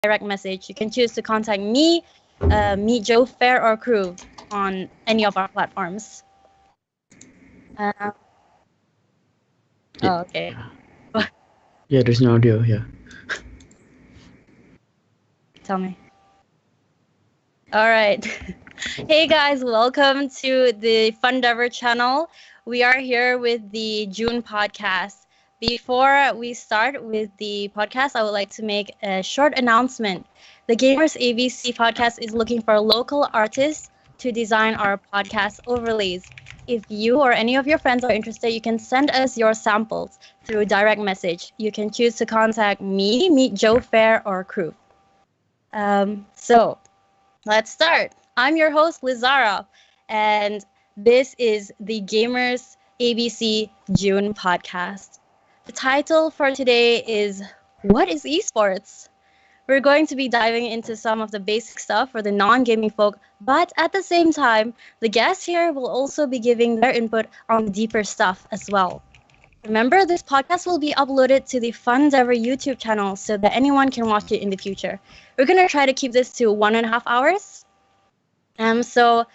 direct message. You can choose to contact me, Meet Joe, Fair, or Crew on any of our platforms. Uh, Yeah. okay. Yeah, there's no audio. Yeah. Tell me. All right. Hey guys, welcome to the Fundever channel. We are here with the June podcast. Before we start with the podcast, I would like to make a short announcement. The Gamers ABC podcast is looking for local artists to design our podcast overlays. If you or any of your friends are interested, you can send us your samples through direct message. You can choose to contact me, Meet Joe Fair, or Crew. So let's start. I'm your host, Lizara, and this is the Gamers ABC June podcast. The title for today is What is Esports? We're going to be diving into some of the basic stuff for the non-gaming folk, but at the same time, the guests here will also be giving their input on the deeper stuff as well. Remember, this podcast will be uploaded to the Fundever YouTube channel so that anyone can watch it in the future. We're going to try to keep this to 1.5 hours. So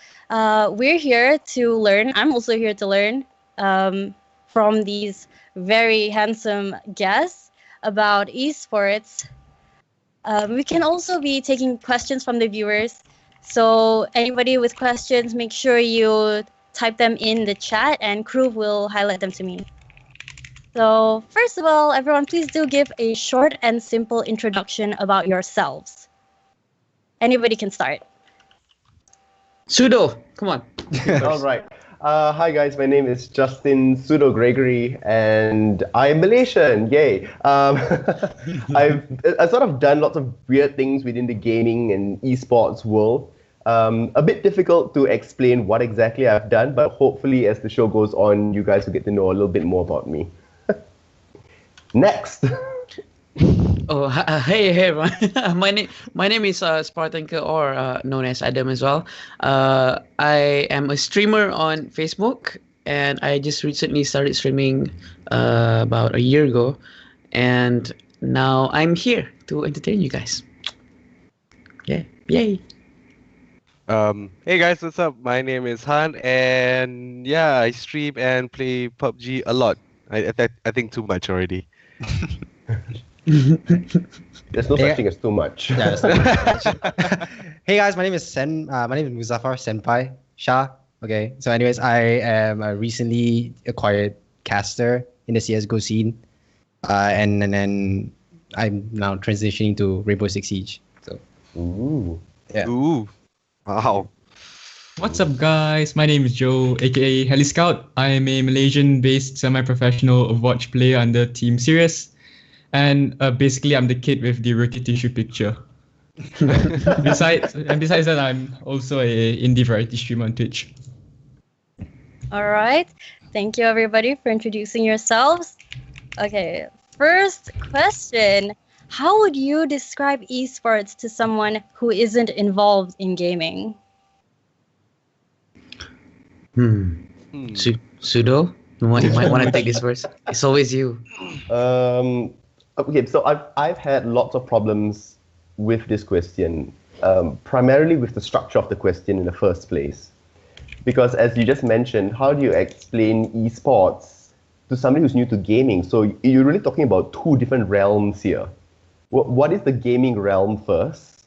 we're here to learn. I'm also here to learn from these very handsome guests. about esports. We can also be taking questions from the viewers. So anybody with questions, make sure you type them in the chat and crew will highlight them to me. So first of all, everyone, please do give a short and simple introduction about yourselves. Anybody can start. Pseudo, come on. All right. Hi guys, my name is Justin Pseudo Gregory, and I'm Malaysian. Yay! I've sort of done lots of weird things within the gaming and esports world. A bit difficult to explain what exactly I've done, but hopefully, as the show goes on, you guys will get to know a little bit more about me. Next. Oh, hey everyone. my name is Spartanka, or known as Adam as well. I am a streamer on Facebook, and I just recently started streaming about a year ago, and now I'm here to entertain you guys. Yeah, yay. Hey guys, what's up? My name is Han, and yeah, I stream and play PUBG a lot. I think too much already. There's no such thing as too much. Yeah, that's not Hey guys, my name is my name is Muzaffar Senpai Shah. Okay, so anyways, I am a recently acquired caster in the CS:GO scene, and then I'm now transitioning to Rainbow Six Siege. So, Ooh. yeah. Ooh, wow. What's up, guys? My name is Joe, aka Heli Scout. I am a Malaysian-based semi-professional Overwatch player under Team Sirius, and basically I'm the kid with the rookie tissue picture. Besides that, I'm also a indie variety streamer on Twitch. All right. Thank you, everybody, for introducing yourselves. Okay, first question. How would you describe esports to someone who isn't involved in gaming? Pseudo, you might want to take this first. It's always you. Okay, so I've had lots of problems with this question, primarily with the structure of the question in the first place. Because as you just mentioned, how do you explain esports to somebody who's new to gaming? So you're really talking about two different realms here. What is the gaming realm first?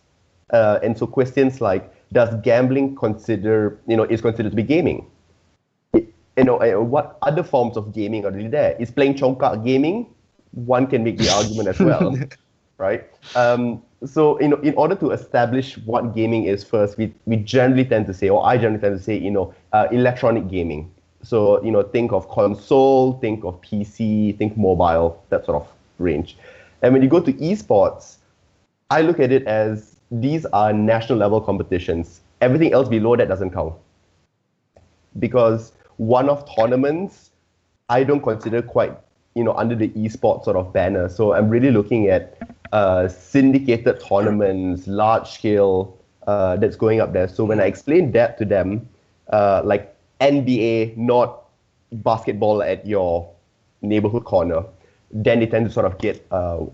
And so questions like, does gambling is considered to be gaming? What other forms of gaming are really there? Is playing chongkak gaming? One can make the argument as well, right? So in order to establish what gaming is first, we generally tend to say, or I generally tend to say, electronic gaming. So think of console, think of PC, think mobile, that sort of range. And when you go to esports, I look at it as these are national level competitions. Everything else below that doesn't count, because one-off tournaments I don't consider quite under the esports sort of banner. So I'm really looking at syndicated tournaments, large scale, that's going up there. So when I explain that to them, like NBA, not basketball at your neighborhood corner, then they tend to sort of get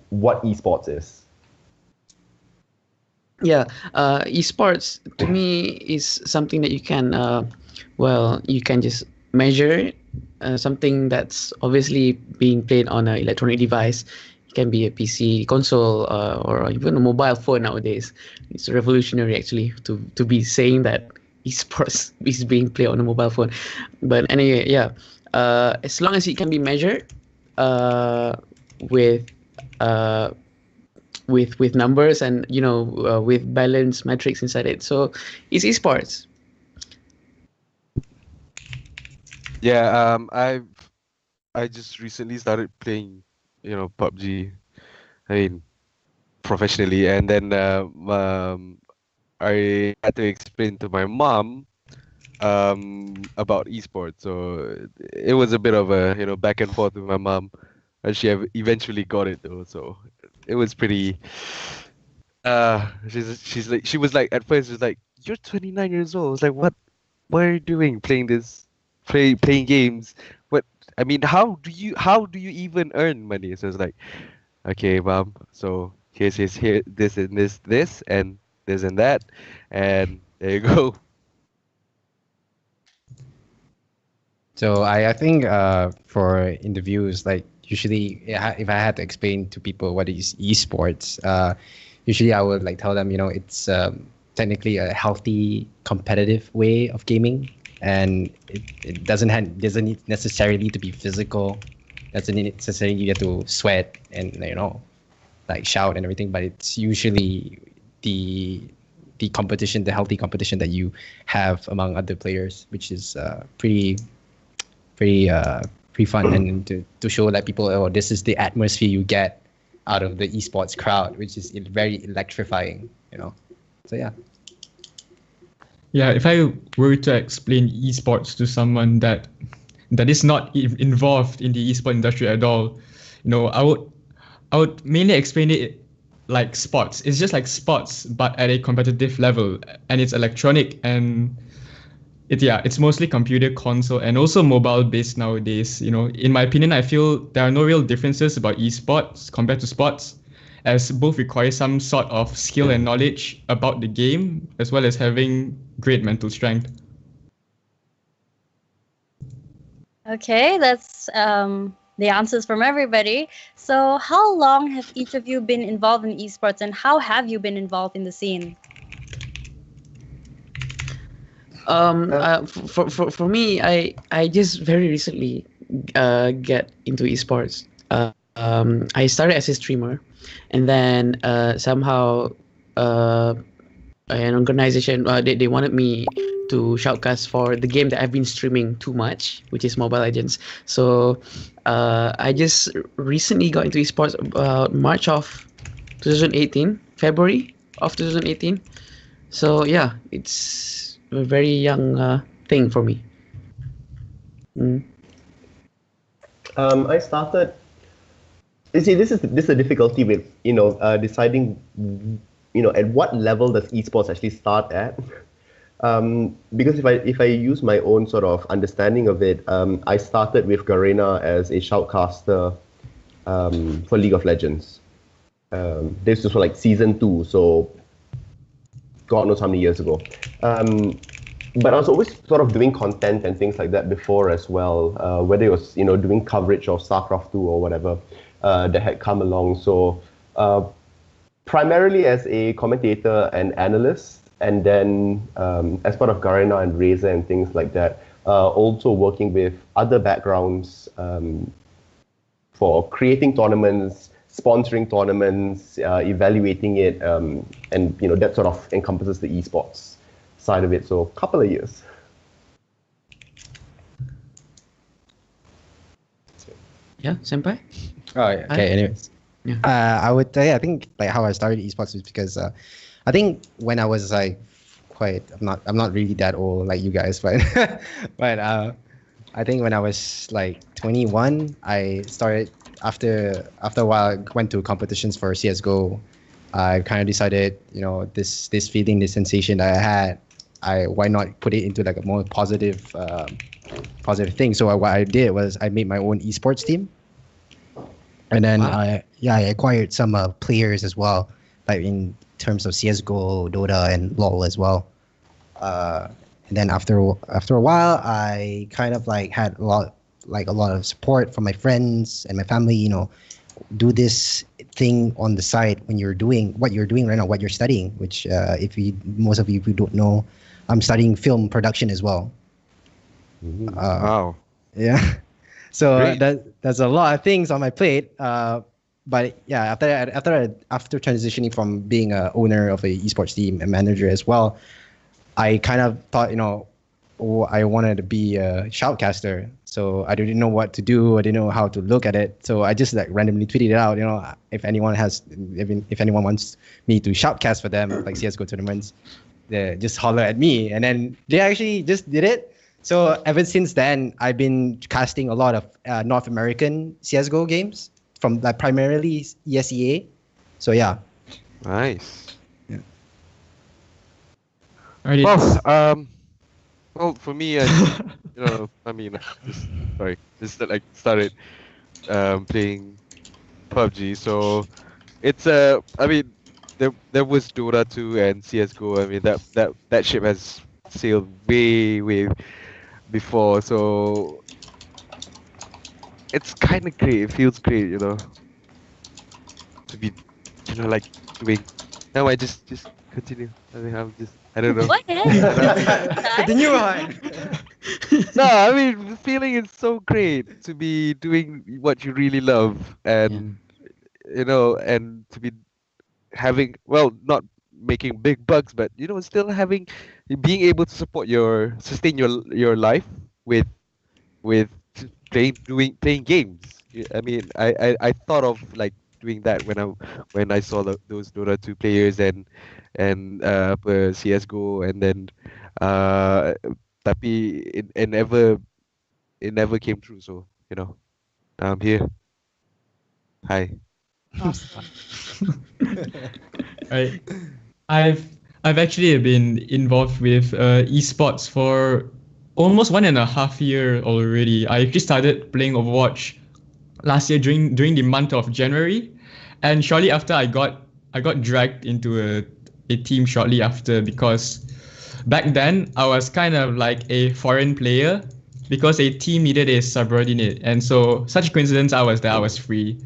what esports is. Yeah, esports to me is something that you can, you can just measure. Something that's obviously being played on an electronic device. It can be a PC, console, or even a mobile phone nowadays. It's revolutionary actually to be saying that esports is being played on a mobile phone. But anyway, yeah, as long as it can be measured with numbers and with balanced metrics inside it, so it's esports. Yeah, I just recently started playing, PUBG. I mean, professionally, and then I had to explain to my mom about esports. So it was a bit of a back and forth with my mom, and she eventually got it though. So it was pretty. She was like, at first she was like, "You're 29 years old." I was like, what are you doing playing playing games? I mean, how do you even earn money? So it's like, okay, mom, so here's here this and this and this and that, and there you go. So I think for interviews, like usually if I had to explain to people what is esports, usually I would like tell them, it's technically a healthy competitive way of gaming, and it doesn't need necessarily to be physical. Doesn't need necessarily you have to sweat and like shout and everything, but it's usually the competition, the healthy competition that you have among other players, which is pretty fun, and to show like people, oh, this is the atmosphere you get out of the esports crowd, which is very electrifying, So yeah. Yeah, if I were to explain esports to someone that is not involved in the esports industry at all, I would mainly explain it like sports. It's just like sports, but at a competitive level, and it's electronic, and it's mostly computer, console, and also mobile based nowadays. In my opinion, I feel there are no real differences about esports compared to sports, as both require some sort of skill and knowledge about the game, as well as having great mental strength. Okay, that's the answers from everybody. So, how long have each of you been involved in esports, and how have you been involved in the scene? For me, I just very recently get into esports. I started as a streamer, and then somehow an organization they wanted me to shoutcast for the game that I've been streaming too much, which is Mobile Legends. So I just recently got into esports about March of 2018, February of 2018. So yeah, it's a very young thing for me. I started. You see, this is the difficulty with deciding at what level does esports actually start at. Because if I use my own sort of understanding of it, I started with Garena as a shoutcaster for League of Legends. This was for like season 2, so God knows how many years ago. But I was always sort of doing content and things like that before as well, whether it was doing coverage of StarCraft 2 or whatever that had come along. So primarily as a commentator and analyst, and then as part of Garena and Razer and things like that, also working with other backgrounds for creating tournaments, sponsoring tournaments, evaluating it, and that sort of encompasses the esports side of it. So a couple of years. Yeah, senpai. Oh yeah. Okay. Anyways, Yeah. I would say I think like how I started esports is because I think when I was like I'm not really that old like you guys, but but I think when I was like 21, I started after a while I went to competitions for CS:GO. I kind of decided, this feeling, this sensation that I had, why not put it into like a more positive thing. So what I did was I made my own esports team, and then I acquired some players as well, like in terms of CS:GO, Dota, and LoL as well. And then after a while, I kind of like had a lot of support from my friends and my family. Do this thing on the side when you're doing what you're doing right now, what you're studying. Which, most of you who don't know, I'm studying film production as well. Wow. Yeah. So Great. there's a lot of things on my plate. But yeah, after transitioning from being a owner of a esports team and manager as well, I kind of thought, I wanted to be a shoutcaster. So I didn't know what to do. I didn't know how to look at it. So I just like randomly tweeted it out. If anyone wants me to shoutcast for them, like CS:GO tournaments, they just holler at me. And then they actually just did it. So ever since then, I've been casting a lot of North American CS:GO games from like primarily ESEA. So yeah. Nice. Yeah. Alrighty. Well, for me, just like started playing PUBG. So it's there was Dota 2 and CS:GO. I mean that ship has sailed way before. So it's kind of great. It feels great, you know, to be, you know, like doing. No, I just continue. I think I don't know. Go ahead. Continue on. No, I mean, the feeling is so great to be doing what you really love, and you know, and to be having, well, not making big bucks, but you know, still having, being able to sustain your life with with playing games. I mean, I thought of like doing that when I saw those Dota 2 players and CS:GO, and then uh tapi it never came true. So you know, I'm here. Hi. Awesome. Right. I've I've actually been involved with esports for almost 1.5 year already. I actually started playing Overwatch last year during the month of January, and shortly after I got dragged into a team shortly after, because back then I was kind of like a foreign player because a team needed a subordinate, and so such a coincidence I was free,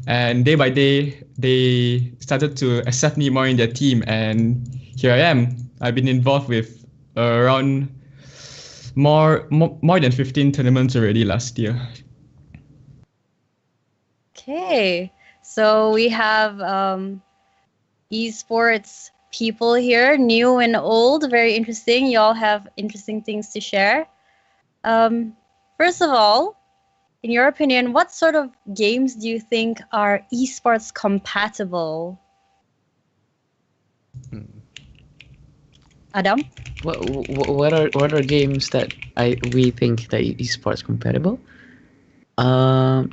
and day by day they started to accept me more in their team, and here I am. I've been involved with around more than 15 tournaments already last year. Okay. So we have esports people here, new and old. Very interesting. You all have interesting things to share. First of all, in your opinion, what sort of games do you think are esports compatible? Adam? What are games that we think that esports compatible? Um,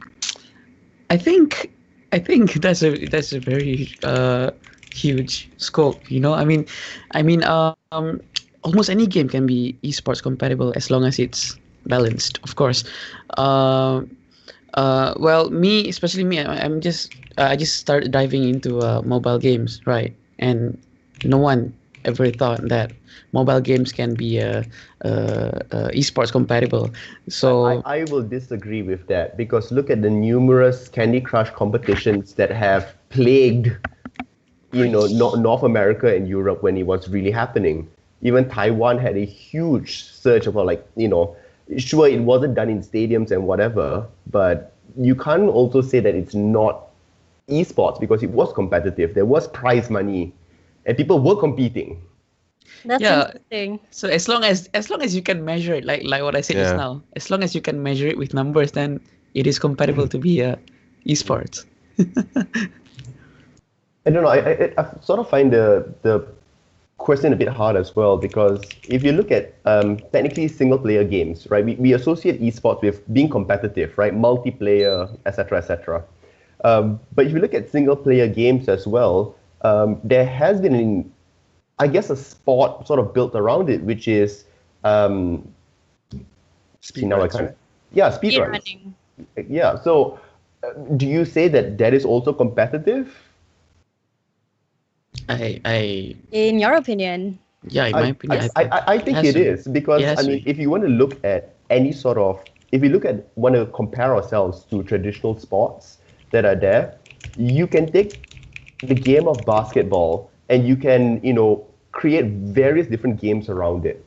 I think that's a very huge scope. You know, I mean, almost any game can be esports compatible as long as it's balanced, of course. Well, especially me, I just started diving into mobile games, right? And no one ever thought that mobile games can be esports compatible. So I will disagree with that because look at the numerous Candy Crush competitions that have plagued, North America and Europe when it was really happening. Even Taiwan had a huge surge of sure, it wasn't done in stadiums and whatever, but you can't also say that it's not esports because it was competitive. There was prize money and people were competing. That's interesting. So as long as you can measure it, like what I said just now, as long as you can measure it with numbers, then it is compatible to be esports. I don't know. I sort of find the question a bit hard as well because if you look at technically single player games, right? We associate esports with being competitive, right? Multiplayer, etc., etc. But if you look at single player games as well, there has been I guess a sport sort of built around it, which is Speedruns. Speedruns. Yeah. So, do you say that is also competitive? In your opinion? Yeah, in my opinion, I think it is because if you want to look at if you want to compare ourselves to traditional sports that are there, you can take the game of basketball and you can, create various different games around it,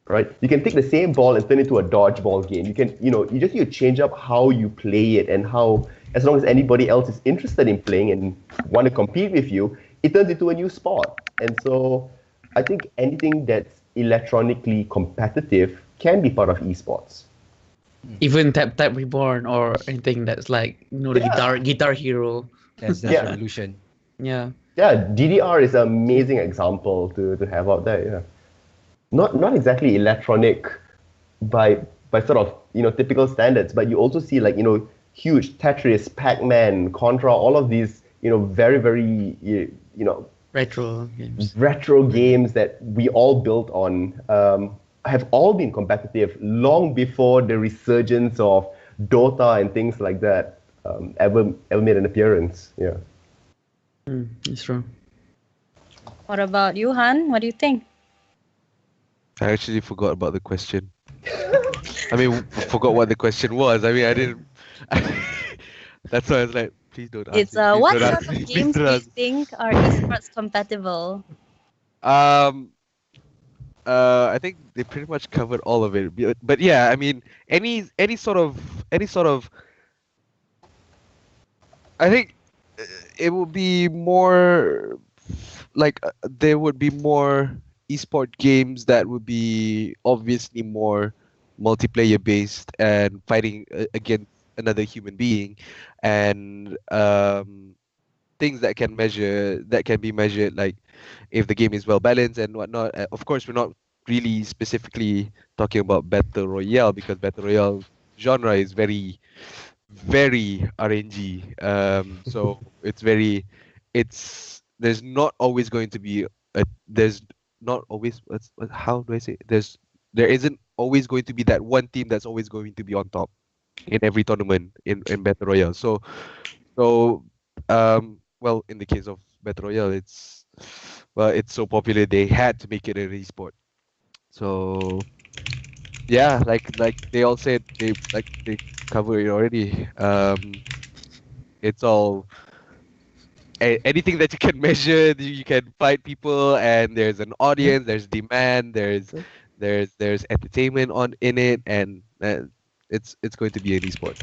right? You can take the same ball and turn it into a dodgeball game. You can, you just need to change up how you play it and how, as long as anybody else is interested in playing and want to compete with you, it turns into a new sport. And so I think anything that's electronically competitive can be part of esports. Even Tap Reborn or anything that's like the Guitar Hero. That's Revolution. Yeah. Yeah, DDR is an amazing example to have out there. Yeah, not exactly electronic by sort of typical standards, but you also see like huge Tetris, Pac-Man, Contra, all of these very very retro games that we all built on have all been competitive long before the resurgence of Dota and things like that ever made an appearance. Yeah. That's true. What about you, Han? What do you think? I actually forgot about the question. I mean, forgot what the question was. I mean, I didn't. That's why I was like, please don't ask It's me. Please what don't sort ask of me. Please games do don't you ask me. think are esports compatible? Um, I think they pretty much covered all of it. But yeah, I mean, any sort of, I think it would be more like there would be more esport games that would be obviously more multiplayer based and fighting against another human being, and things that can be measured, like if the game is well balanced and whatnot. Of course, we're not really specifically talking about battle royale, because battle royale genre is very RNG. So there's not always going to be there's not always how do I say it? There isn't always going to be that one team that's always going to be on top in every tournament in battle royale. So well, in the case of battle royale, it's so popular they had to make it an esport. So yeah, like they all said, they cover it already. It's all anything that you can measure, you can fight people, and there's an audience, there's demand, there's entertainment on in it, and it's going to be an esport.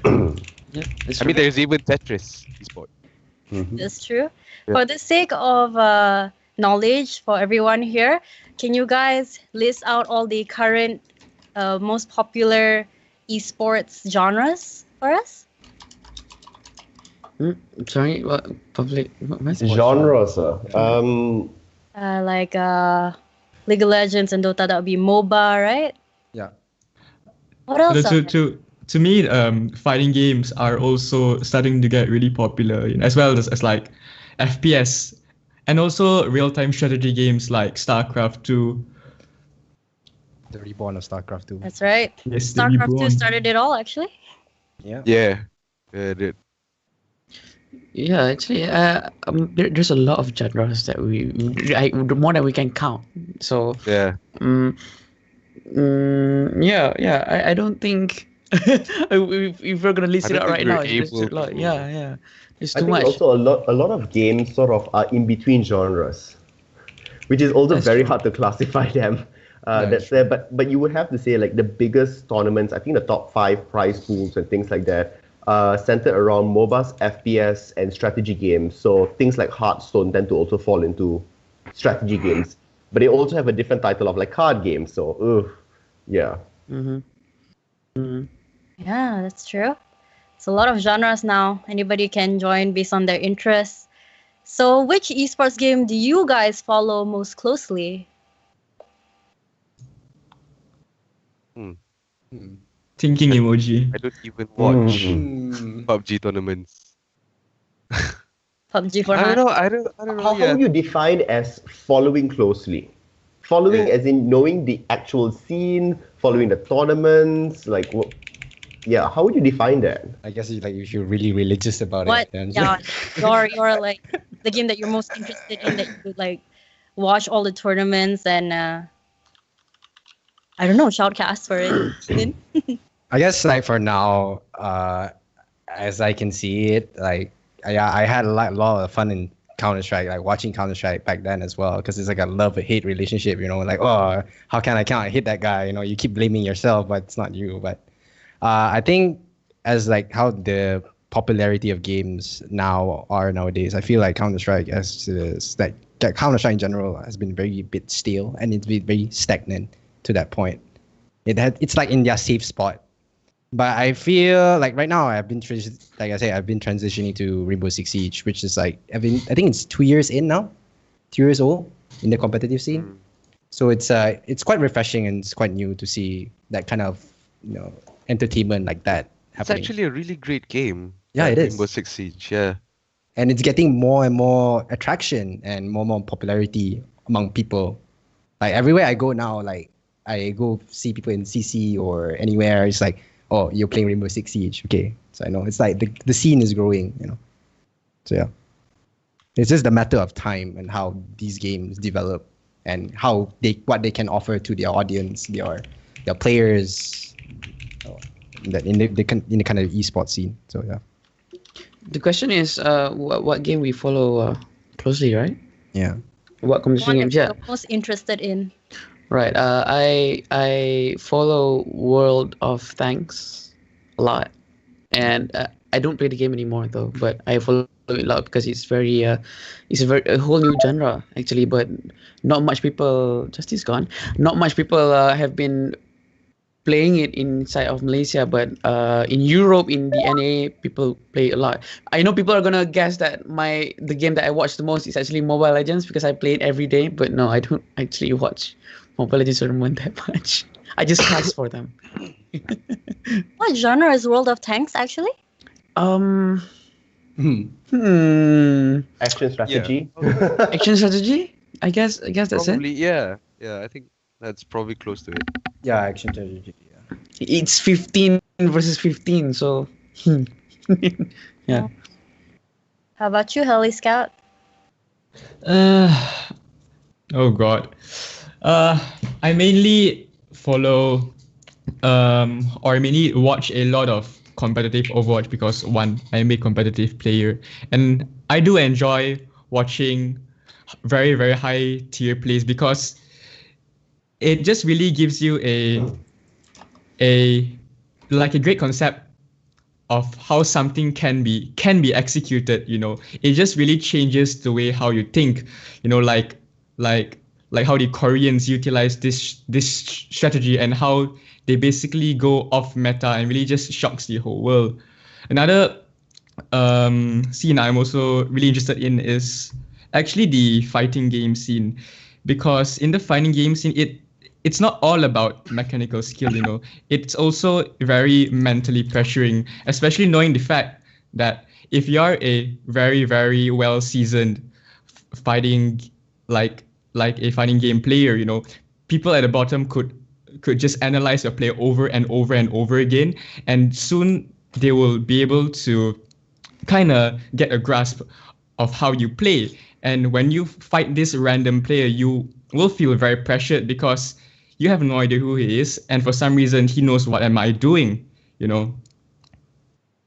Yeah, that's I mean, right. there's even Tetris esport. That's true. Yeah. For the sake of knowledge for everyone here, can you guys list out all the current most popular esports genres for us? Sorry, what public? What? Genres. Like League of Legends and Dota, that would be MOBA, right? Yeah. What else? To, to, to me, fighting games are also starting to get really popular, as well as like FPS, and also real-time strategy games like StarCraft 2. The reborn of StarCraft 2. That's right. Yes, the StarCraft 2 reborn. started it all, actually. Yeah. Yeah, dude. Yeah, actually, there's a lot of genres that the more that we can count. So, Yeah. yeah. I don't think if we're gonna list I it don't out think right we're now, it's able a lot. to- Yeah. It's I too think much. also a lot of games sort of are in between genres, which is also That's very true. hard to classify them. Yeah, That's there, but you would have to say like the biggest tournaments. I think the top 5 prize pools and things like that, centered around MOBAs, FPS, and strategy games. So things like Hearthstone tend to also fall into strategy games, but they also have a different title of like card games. So, yeah. Yeah, that's true. It's a lot of genres now. Anybody can join based on their interests. So, which esports game do you guys follow most closely? Thinking emoji. I don't even watch Hmm. PUBG tournaments. PUBG for I don't Hunt. know. I don't know. How Yeah. would you define as following closely? Following as in knowing the actual scene, following the tournaments, like yeah, how would you define that? I guess if you're really religious about What? it, then Yeah, you're like the game that you're most interested in, that you would like watch all the tournaments and I don't know, shoutcast for it. Even. I guess like for now, as I can see it, like I had a lot of fun in Counter Strike, like watching Counter Strike back then as well, because it's like a love hate relationship, like, oh, how can I hit that guy? You keep blaming yourself, but it's not you. But I think as like how the popularity of games now are nowadays, I feel like Counter Strike Counter Strike in general has been very bit stale, and it's been very stagnant to that point. It's like in their safe spot. But I feel like right now I've been transitioning to Rainbow Six Siege, which is like I think it's 2 years in now, 2 years old in the competitive scene. So it's quite refreshing, and it's quite new to see that kind of entertainment like that It's happening. actually a really great game. Yeah, it is. Rainbow Six Siege. Yeah. And it's getting more and more attraction and more and more popularity among people. Like everywhere I go now, like I go see people in CC or anywhere, it's like, oh, you're playing Rainbow Six Siege. Okay. So I know it's like the scene is growing, So yeah. It's just a matter of time and how these games develop and what they can offer to their audience, their players, that in the kind of esports scene. So yeah. The question is, what game we follow closely, right? Yeah. What competition One games? that Yeah, you're most interested in. right. I follow World of Tanks a lot, and I don't play the game anymore though. But I follow it a lot because it's a whole new genre actually. But not much people. Justice gone. Not much people have been playing it inside of Malaysia, but in Europe, in the NA, people play a lot. I know people are gonna guess that the game that I watch the most is actually Mobile Legends because I play it every day. But no, I don't actually watch Mobile Legends tournament that much. I just cast for them. What genre is World of Tanks actually? Um. Hmm. Action strategy. Action strategy. I guess that's Probably, it. yeah. Yeah, I think that's probably close to it. Yeah, action strategy. Yeah. It's 15 versus 15, so yeah. How about you, Heli Scout? Uh, oh God. I mainly follow or mainly watch a lot of competitive Overwatch because one, I'm a competitive player, and I do enjoy watching very very high tier plays because it just really gives you a like a great concept of how something can be executed. It just really changes the way how you think. Like like how the Koreans utilize this strategy and how they basically go off meta and really just shocks the whole world. Another scene I'm also really interested in is actually the fighting game scene, because in the fighting game scene it's not all about mechanical skill. It's also very mentally pressuring, especially knowing the fact that if you are a very very well seasoned fighting like a fighting game player, people at the bottom could just analyze your play over and over and over again, and soon they will be able to kind of get a grasp of how you play. And when you fight this random player, you will feel very pressured because you have no idea who he is, and for some reason he knows what am I doing. Yeah,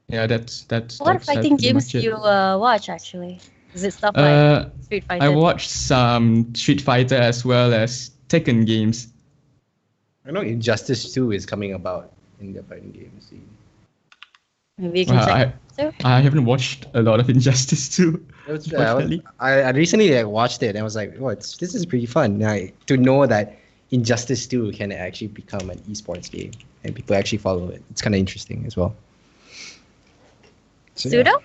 What fighting pretty games much do it. you watch actually? Is it stuff Uh, like Street I Fighter? watched some Street Fighter as well as Tekken games. I know Injustice 2 is coming about in the fighting game scene. Maybe you can Well, check it out too. I haven't watched a lot of Injustice 2, unfortunately. I recently watched it and I was like, oh, this is pretty fun. To know that Injustice 2 can actually become an esports game and people actually follow it. It's kind of interesting as well. So, yeah. Pseudo?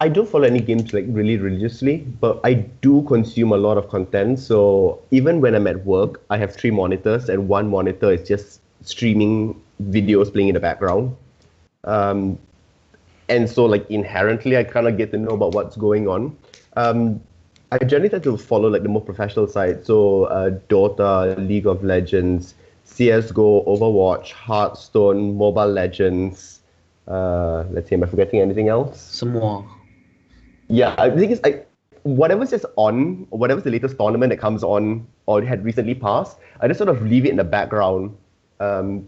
I don't follow any games like really religiously, but I do consume a lot of content. So even when I'm at work, I have 3 monitors, and one monitor is just streaming videos playing in the background. And so like inherently, I kind of get to know about what's going on. I generally tend to follow like the more professional side. So Dota, League of Legends, CS:GO, Overwatch, Hearthstone, Mobile Legends. Let's see, am I forgetting anything else? Some more. Yeah, I think it's whatever's just on, or whatever's the latest tournament that comes on or had recently passed, I just sort of leave it in the background, and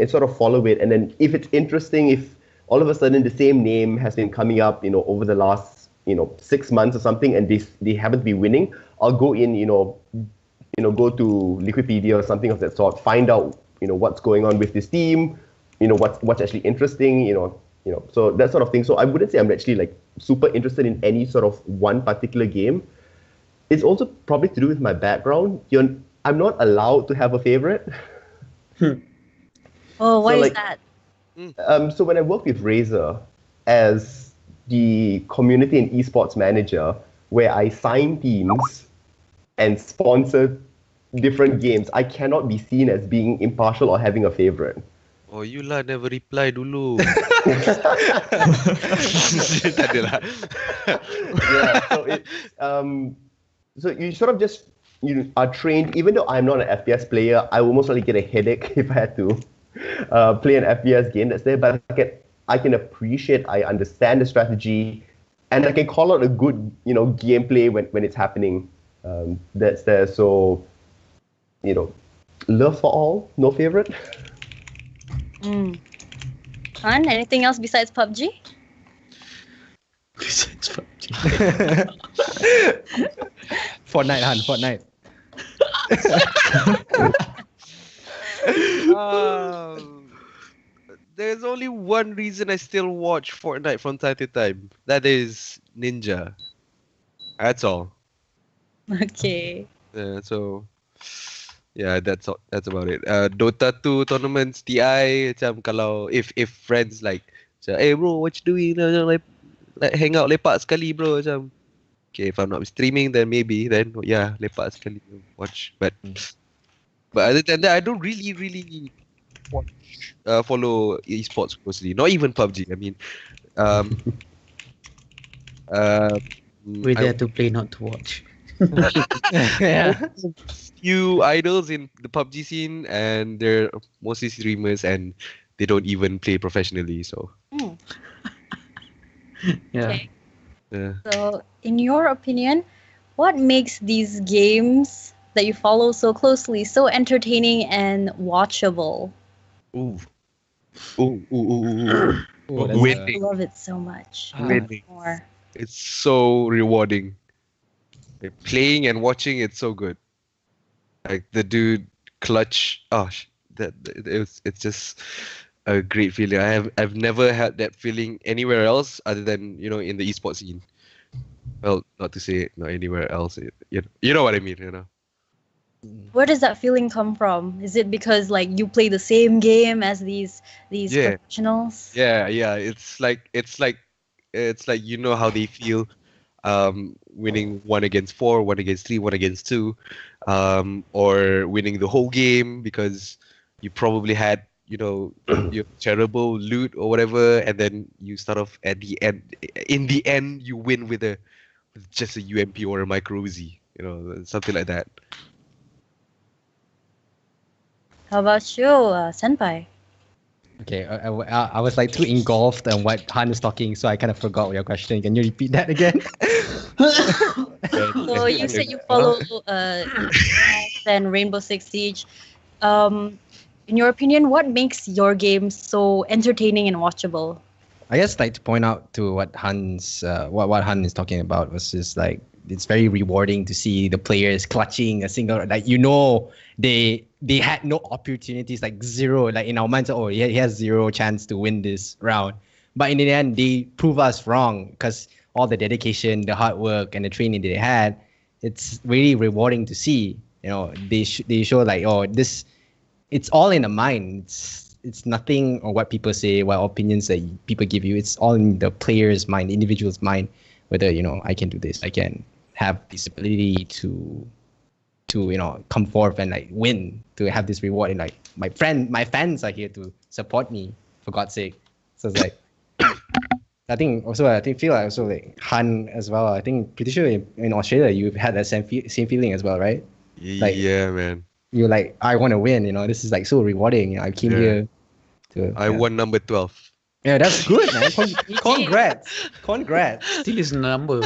sort of follow it. And then if it's interesting, if all of a sudden the same name has been coming up, over the last, 6 months or something, and they happen to be winning, I'll go in, go to Wikipedia or something of that sort, find out, what's going on with this team, what's actually interesting, so that sort of thing. So I wouldn't say I'm actually like super interested in any sort of one particular game. It's also probably to do with my background. I'm not allowed to have a favorite. Oh, why So, is like, that? So when I work with Razer as the community and esports manager, where I sign teams and sponsor different games, I cannot be seen as being impartial or having a favorite. Oh, you lah never reply dulu. Tak ada lah. Yeah, so you sort of just are trained. Even though I'm not an FPS player, I will most likely get a headache if I had to play an FPS game that's there. But I can appreciate, I understand the strategy, and I can call out a good gameplay when it's happening. That's there. So love for all, no favorite. Mm. Han, anything else besides PUBG? Besides PUBG. Fortnite, Han. Fortnite. Um, there's only one reason I still watch Fortnite from time to time. That is Ninja. That's all. Okay. So yeah, that's about it. Dota 2 tournaments, TI, macam kalau if friends like, macam, hey bro, what you doing? Like hang out lepak sekali bro, macam. Okay, if I'm not streaming, then maybe then yeah, lepak sekali watch. But other than that, I don't really watch follow esports closely. Not even PUBG. I mean, um, uh, We're I there to play, not to watch. Yeah. few idols in the PUBG scene, and they're mostly streamers, and they don't even play professionally. So Mm. Yeah. Okay. yeah. So, in your opinion, what makes these games that you follow so closely so entertaining and watchable? Ooh. Ooh. Oh, that's Why Win. do you love it so much? Winning. More. It's so rewarding. Like, playing and watching, it's so good. Like the dude clutch. Oh, it's just a great feeling. I've never had that feeling anywhere else other than in the esports scene. Well, not to say not anywhere else. You know what I mean. Where does that feeling come from? Is it because like you play the same game as these Yeah. professionals? Yeah. It's like you know how they feel. Winning 1 against 4, 1 against 3, 1 against 2, or winning the whole game because you probably had your terrible loot or whatever, and then you start off at the end. In the end, you win with just a UMP or a micro Uzi, something like that. How about you, Senpai? Okay, I was like too engulfed on what Han is talking, so I kind of forgot your question. Can you repeat that again? So you said you follow then Rainbow Six Siege. In your opinion, what makes your game so entertaining and watchable? I guess like to point out to what what Han is talking about was just like it's very rewarding to see the players clutching a single, like they had no opportunities, like zero, like in our minds, oh he has zero chance to win this round, but in the end they prove us wrong because all the dedication, the hard work, and the training they had, it's really rewarding to see. They show like, oh, this, it's all in the mind. It's nothing or what people say, what opinions that people give you. It's all in the player's mind, the individual's mind. Whether I can do this, I can have this ability to come forth and like win, to have this reward, and like my fans are here to support me, for God's sake. So it's like I think feel like also like Han as well. I think pretty sure in Australia you've had that same feeling as well, right? Like, Yeah, man. You're like, I want to win. This is like so rewarding. I came here to. I won number 12. Yeah, that's good, man. Congrats. Still is number.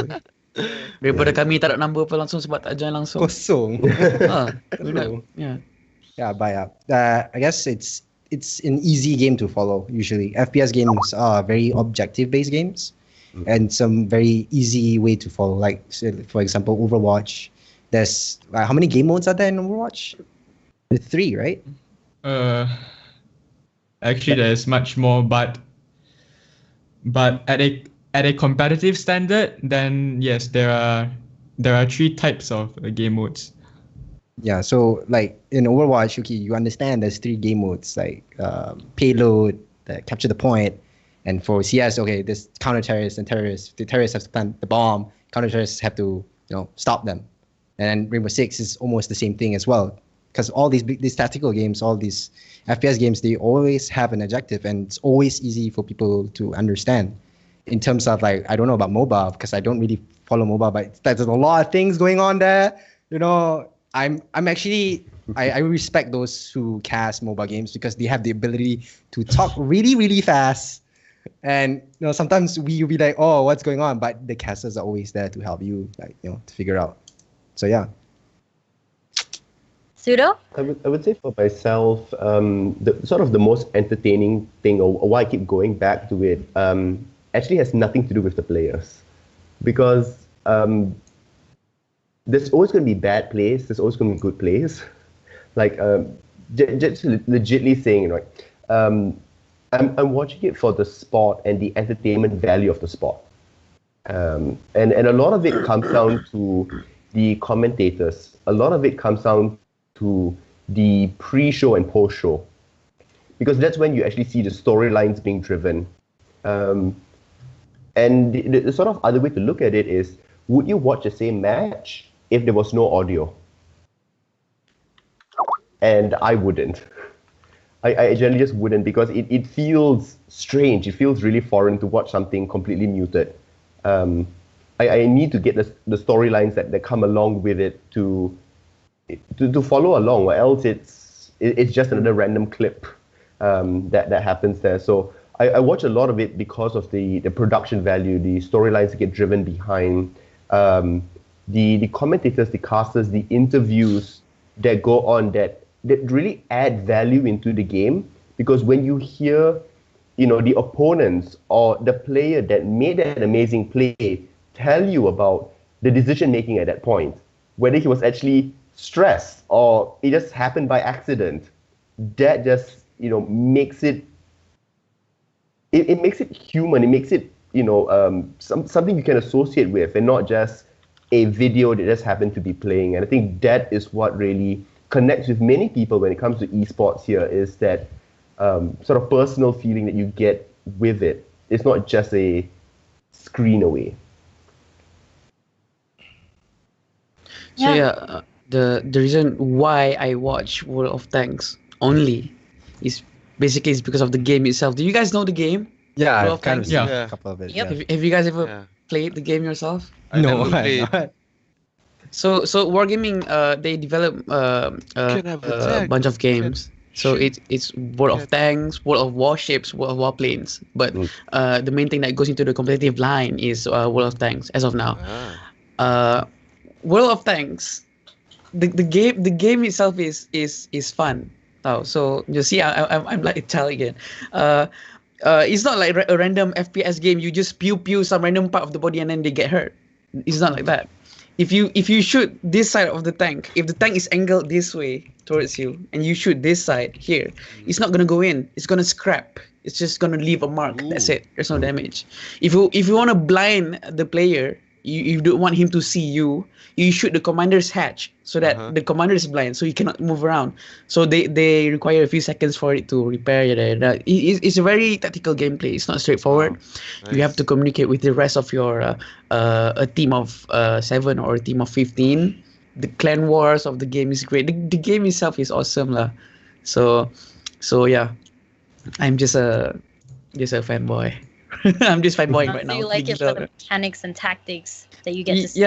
Daripada kami tak ada number apa langsung sebab tak join langsung. Kosong. Yeah. Yeah, I guess it's an easy game to follow. Usually, FPS games are very objective-based games, and some very easy way to follow. Like, for example, Overwatch. There's how many game modes are there in Overwatch? 3, right? Actually, there's much more, but at a competitive standard, then yes, there are 3 types of game modes. Yeah, so like in Overwatch, okay, you understand there's 3 game modes, like payload, capture the point, and for CS, okay, there's counter terrorists and terrorists. The terrorists have to plant the bomb, counter terrorists have to stop them. And then Rainbow Six is almost the same thing as well, because all these tactical games, all these FPS games, they always have an objective, and it's always easy for people to understand. In terms of like, I don't know about mobile because I don't really follow mobile, but there's a lot of things going on there. I'm actually I respect those who cast mobile games because they have the ability to talk really, really fast. And sometimes we'll be like, oh, what's going on? But the casters are always there to help you, like to figure out. So yeah. Pseudo? I would say for myself, the most entertaining thing, or why I keep going back to it, actually has nothing to do with the players, because there's always going to be bad plays, there's always going to be good plays. Like just legitly saying, right? I'm watching it for the sport and the entertainment value of the sport, and a lot of it comes down to the commentators. A lot of it comes down to the pre-show and post-show, because that's when you actually see the storylines being driven. And the sort of other way to look at it is, would you watch the same match if there was no audio? And I wouldn't. I generally just wouldn't, because it feels strange. It feels really foreign to watch something completely muted. I need to get the storylines that come along with it to follow along, or else it's just another random clip that happens there. So I watch a lot of it because of the production value, the storylines that get driven behind, the commentators, the casters, the interviews that go on that really add value into the game. Because when you hear, the opponents or the player that made that amazing play tell you about the decision making at that point, whether he was actually stressed or it just happened by accident, that just makes it makes it human. It makes it something you can associate with, and not just a video that just happened to be playing. And I think that is what really connects with many people when it comes to esports here, is that sort of personal feeling that you get with it. It's not just a screen away. So the reason why I watch World of Tanks only is basically because of the game itself. Do you guys know the game? Yeah, World I've of kind of Tanks? seen Yeah. a couple of it. Yep. Yeah. Have you guys ever Yeah. played the game yourself? I No, never played. not. So Wargaming, they develop Can have a attack. bunch of games. So shoot. it's World of Tanks, World of Warships, World of Warplanes. But the main thing that goes into the competitive line is World of Tanks as of now. World of Tanks, the game itself is fun. Oh, so you see, I'm like a child again. It's not like a random FPS game. You just pew some random part of the body and then they get hurt. It's not like that. If you shoot this side of the tank, if the tank is angled this way towards you and you shoot this side here, it's not gonna go in. It's gonna scrap. It's just gonna leave a mark. That's it. There's no damage. If you want to blind the player, you don't want him to see you. You shoot the commander's hatch so that the commander is blind, so he cannot move around. So they require a few seconds for it to repair. It's a very tactical gameplay. It's not straightforward. You have to communicate with the rest of your a team of 7 or a team of 15. The clan wars of the game is great. The game itself is awesome lah. So yeah, I'm just a fanboy. I'm just fanboying right So now. you like it for the mechanics and tactics that you get to see.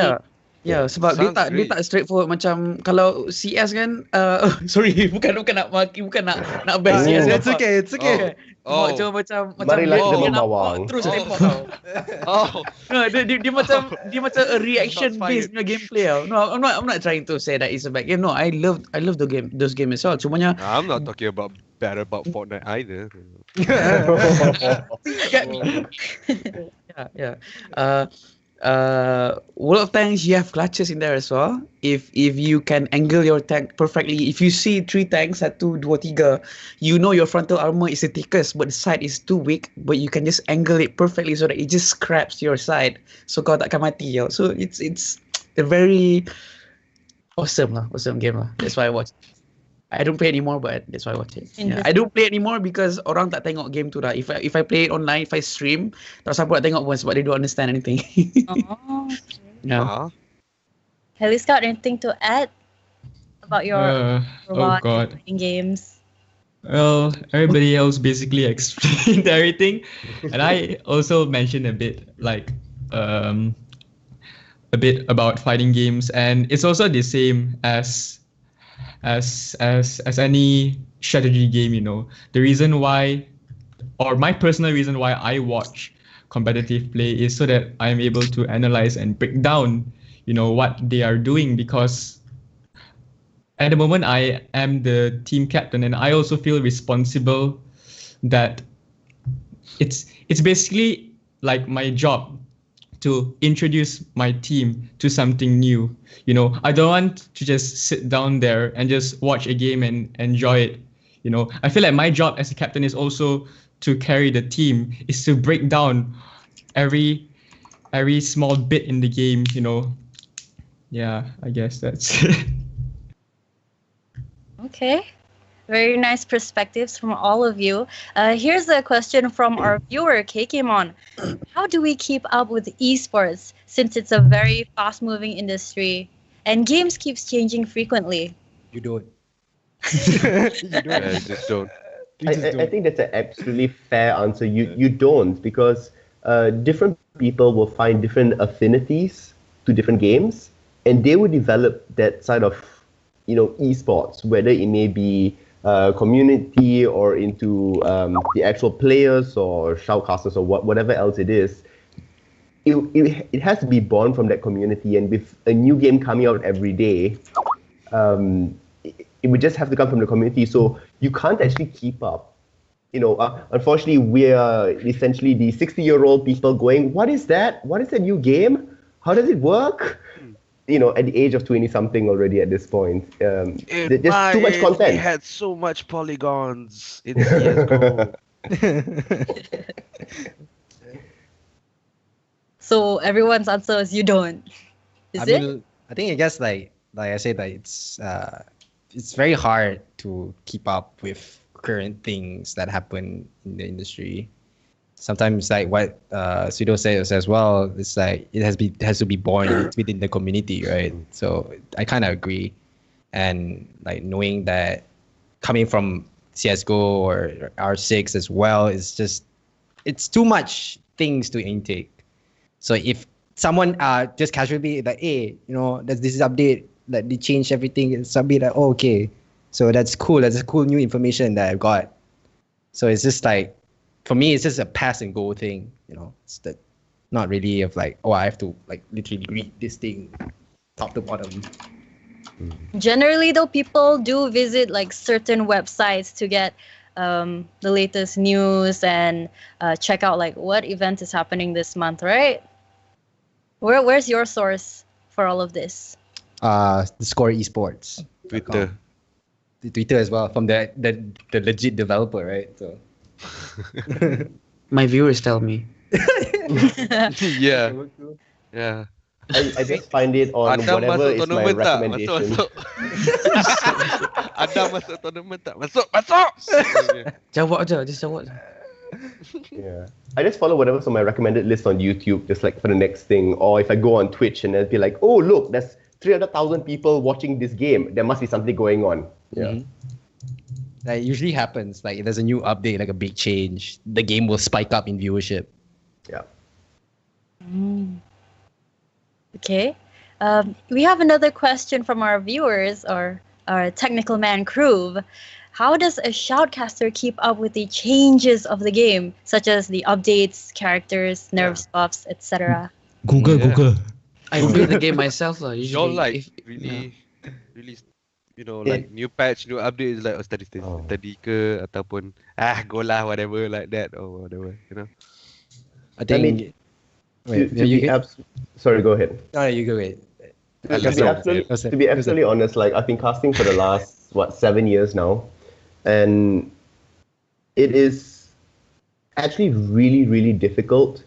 Ya, sebab dia Sounds tak straightforward macam kalau CS kan. Sorry, bukan nak maki, bukan nak best CS. It's okay. It's okay. Cuma macam Marilah kita dia membawang. nampak terus tembak tau. No, dia macam a reaction based punya gameplay tau. No, I'm not trying to say that it's a bad game. No, I love those games as well. Cumanya I'm not talking bad about Fortnite either. World of Tanks, you have clutches in there as well. If you can angle your tank perfectly, if you see 3 tanks, 1, 2, 3, you know your frontal armor is the thickest, but the side is too weak. But you can just angle it perfectly so that it just scraps your side, so kau takkan mati. So it's a very awesome game lah. That's why I watch. I don't play anymore, but that's why I watch it. Yeah. I don't play anymore because orang tak tengok game tu dah. If I play it online, if I stream, tak siapa nak tengok pun sebab they don't understand anything. Oh, Yeah. have you got anything to add about your robot fighting games? Well, everybody else basically explained everything, and I also mentioned a bit about fighting games, and it's also the same as any strategy game. The reason why, or my personal reason why I watch competitive play is so that I'm able to analyze and break down what they are doing, because at the moment I am the team captain, and I also feel responsible that it's basically like my job to introduce my team to something new. I don't want to just sit down there and just watch a game and enjoy it. I feel like my job as a captain is also to carry the team, is to break down every small bit in the game. Yeah, I guess that's it. Okay. Very nice perspectives from all of you. Here's a question from our viewer, Kekimon. How do we keep up with esports since it's a very fast-moving industry and games keeps changing frequently? You don't. I just don't. I think that's an absolutely fair answer. You don't, because different people will find different affinities to different games, and they will develop that side of esports, whether it may be community or into the actual players or shoutcasters or whatever else it is. It has to be born from that community, and with a new game coming out every day, it would just have to come from the community. So you can't actually keep up. Unfortunately, we are essentially the 60-year-old people going, what is that? What is that new game? How does it work? At the age of 20-something already at this point. There's just too much content. We had so much polygons in CSGO. So everyone's answer is you don't. Is it? I think I guess like I said, like it's very hard to keep up with current things that happen in the industry. Sometimes, like what Sudo says as well, it's like it has to be born within the community, right? So I kind of agree, and like knowing that coming from CS:GO or R6 as well, it's too much things to intake. So if someone just casually like, hey, this is update, like they changed everything, it's a bit like, oh, okay, so that's cool. That's a cool new information that I've got. So it's just like, for me, it's just a pass and go thing. It's not really of like, oh, I have to like literally read this thing top to bottom. Generally, though, people do visit like certain websites to get the latest news and check out like what event is happening this month, right? Where's your source for all of this? The Score Esports. Twitter. The Twitter as well, from the legit developer, right? So My viewers tell me. Yeah. Yeah. I just find it on Adam whatever masuk is my tournament tak? recommendation. Masuk. Adam masuk tournament tak? Masuk. Okay. Jawab je, just jawab je. Yeah, I just follow whatever's on my recommended list on YouTube, just like for the next thing. Or if I go on Twitch and I'd be like, oh look, there's 300,000 people watching this game. There must be something going on. Yeah. That usually happens. Like if there's a new update, like a big change, the game will spike up in viewership. Yeah. Okay. We have another question from our viewers, or our technical man Groove. How does a shoutcaster keep up with the changes of the game, such as the updates, characters, nerfs, buffs, etc.? Google. I play the game myself lah. You're Usually, like if, really, like new patch, new update is like tadi ke ataupun go lah whatever like that or whatever, I think. mean, wait, sorry, go ahead. No, you go ahead. To be absolutely honest, like I've been casting for the last 7 years now, and it is actually really, really difficult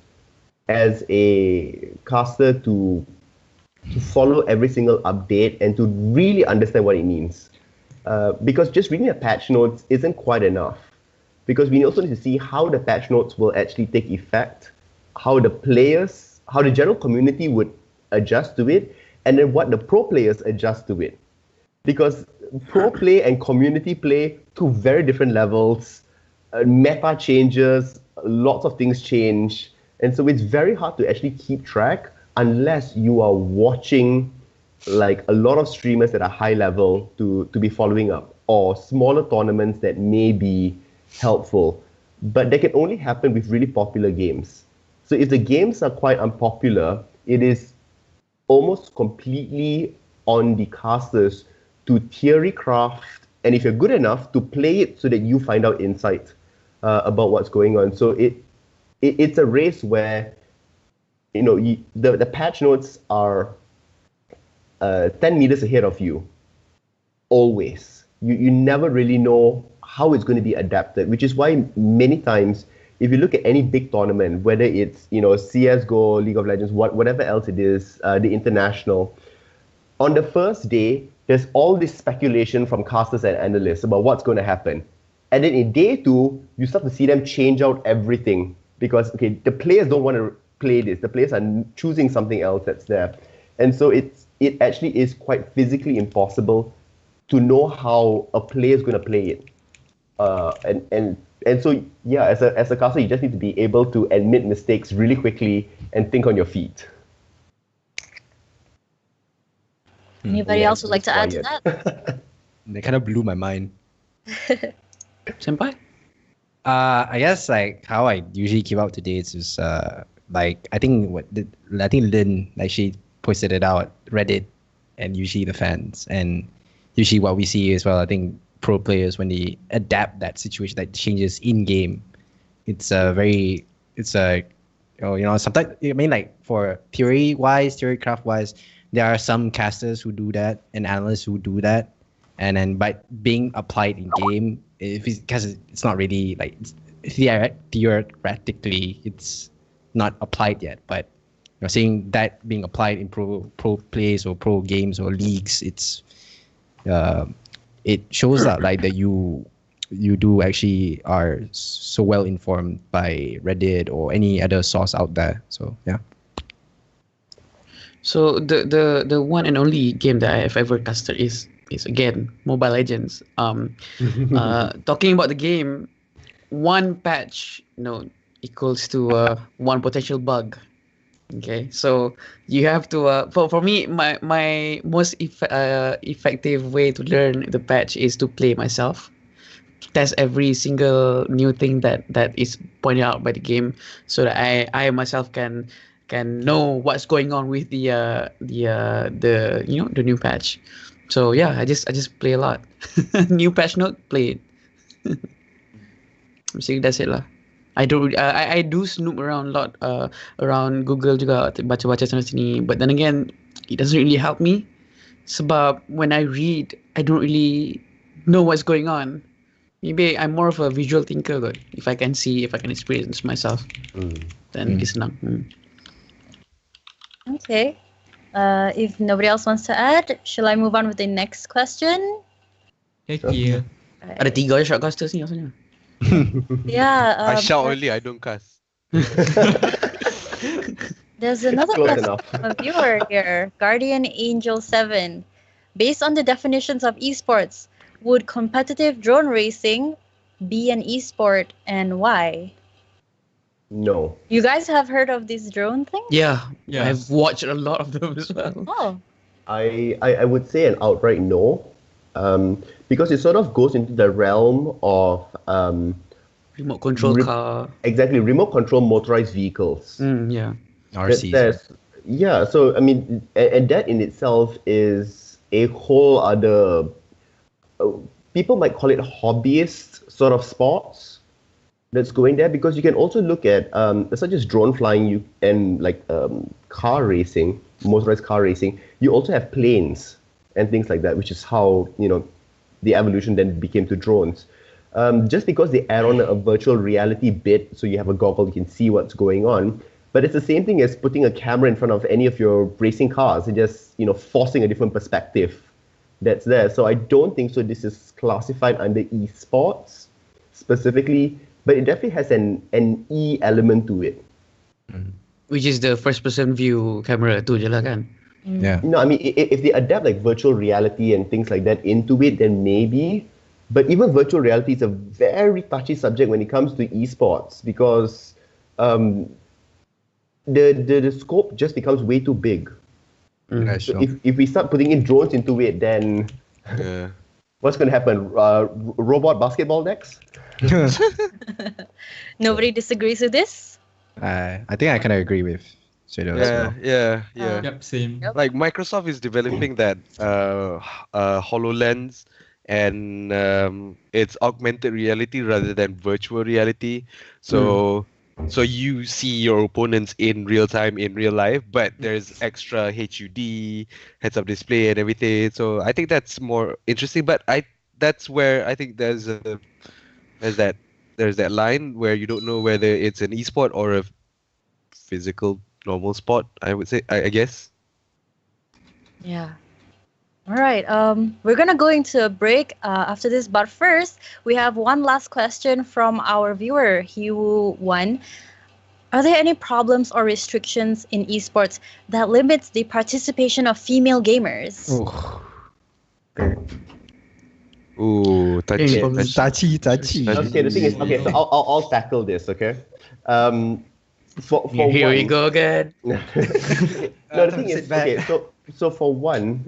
as a caster to follow every single update and to really understand what it means. Because just reading the patch notes isn't quite enough. Because we also need to see how the patch notes will actually take effect, how the general community would adjust to it, and then what the pro players adjust to it. Because pro play and community play, two very different levels, meta changes, lots of things change, and so it's very hard to actually keep track unless you are watching like a lot of streamers that are high level to be following up, or smaller tournaments that may be helpful. But that can only happen with really popular games. So if the games are quite unpopular, it is almost completely on the casters to theory craft, and if you're good enough, to play it so that you find out insight about what's going on. So it's a race where the patch notes are 10 meters ahead of you, always. You never really know how it's going to be adapted, which is why many times, if you look at any big tournament, whether it's CSGO, League of Legends, whatever else it is, the international, on the first day, there's all this speculation from casters and analysts about what's going to happen. And then in day 2, you start to see them change out everything because, the players don't want to play this. The players are choosing something else that's there. And so it actually is quite physically impossible to know how a player is going to play it. And so, yeah, as a caster, you just need to be able to admit mistakes really quickly and think on your feet. Anybody else would like to add to that? They kind of blew my mind. Senpai? I guess like how I usually keep up to date is like I think Lynn she posted it out, Reddit, and usually the fans, and usually what we see as well. I think pro players when they adapt that situation that changes in game, sometimes I mean like for theory craft wise, there are some casters who do that and analysts who do that, and then by being applied in game, because it's not really like theoretically it's not applied yet, but seeing that being applied in pro plays or pro games or leagues, it shows that like that you do actually are so well informed by Reddit or any other source out there. So yeah. So the one and only game that I have ever casted is again Mobile Legends. Talking about the game, one patch equals to one potential bug. Okay, so you have to for me my most effective way to learn the patch is to play myself, test every single new thing that is pointed out by the game, so that I myself can know what's going on with the new patch. So yeah, I just play a lot. New patch note, play it. Basically that's it lah. I do snoop around a lot around Google juga, baca-baca sana sini, but then again it doesn't really help me sebab when I read I don't really know what's going on. Maybe I'm more of a visual thinker though. If I can see, if I can experience myself, then it's senang. Okay. If nobody else wants to add, shall I move on with the next question? Heck yeah. Ada 3 shortcasters ni rasanya. Yeah. I shout only, I don't cuss. There's another Close question enough. from a viewer here, Guardian Angel 7. Based on the definitions of esports, would competitive drone racing be an esport, and why? No. You guys have heard of these drone things? Yeah, Yeah. I've watched a lot of them as well. Oh. I would say an outright no, because it sort of goes into the realm of Remote control car. exactly remote control motorized vehicles. Yeah. RCs. So I mean, and that in itself is a whole other. People might call it hobbyist sort of sports that's going there, because you can also look at such as drone flying and like car racing, motorized car racing. You also have planes and things like that, which is how the evolution then became to drones. Just because they add on a virtual reality bit, so you have a goggle, you can see what's going on. But it's the same thing as putting a camera in front of any of your racing cars and just forcing a different perspective that's there. So I don't think so. This is classified under esports specifically, but it definitely has an E element to it. Which is the first person view camera tu je lah kan. Yeah. No, I mean, if they adapt like virtual reality and things like that into it, then maybe. But even virtual reality is a very touchy subject when it comes to esports, because the scope just becomes way too big. Yeah, So sure. if we start putting in drones into it, then Yeah. what's going to happen? Robot basketball next? Nobody disagrees with this? I think I kind of agree with Straight away as well. Yeah. Yep, same. Yep. Like Microsoft is developing that HoloLens, and it's augmented reality rather than virtual reality. So you see your opponents in real time in real life, but there's extra HUD, heads up display and everything. So I think that's more interesting. But that's where I think there's that there's that line where you don't know whether it's an esport or a physical normal sport. I would say, I guess. Yeah. All right. We're gonna go into a break after this, but first we have one last question from our viewer, Hiwu1. Are there any problems or restrictions in esports that limits the participation of female gamers? Oh, Ooh, touchy, Yeah, touchy. touchy. Okay, the thing is, okay, so I'll tackle this, okay? For Here we one, go again. no, the thing is, okay, so for one,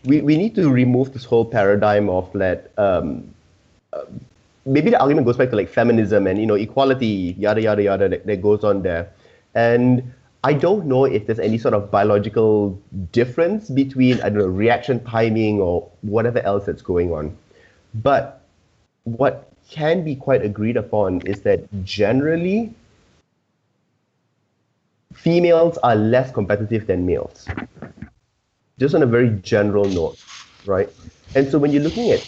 we need to remove this whole paradigm of maybe the argument goes back to like feminism and equality, yada yada yada that goes on there, and I don't know if there's any sort of biological difference between, I don't know, reaction timing or whatever else that's going on, but what can be quite agreed upon is that generally females are less competitive than males. Just on a very general note, right? And so when you're looking at,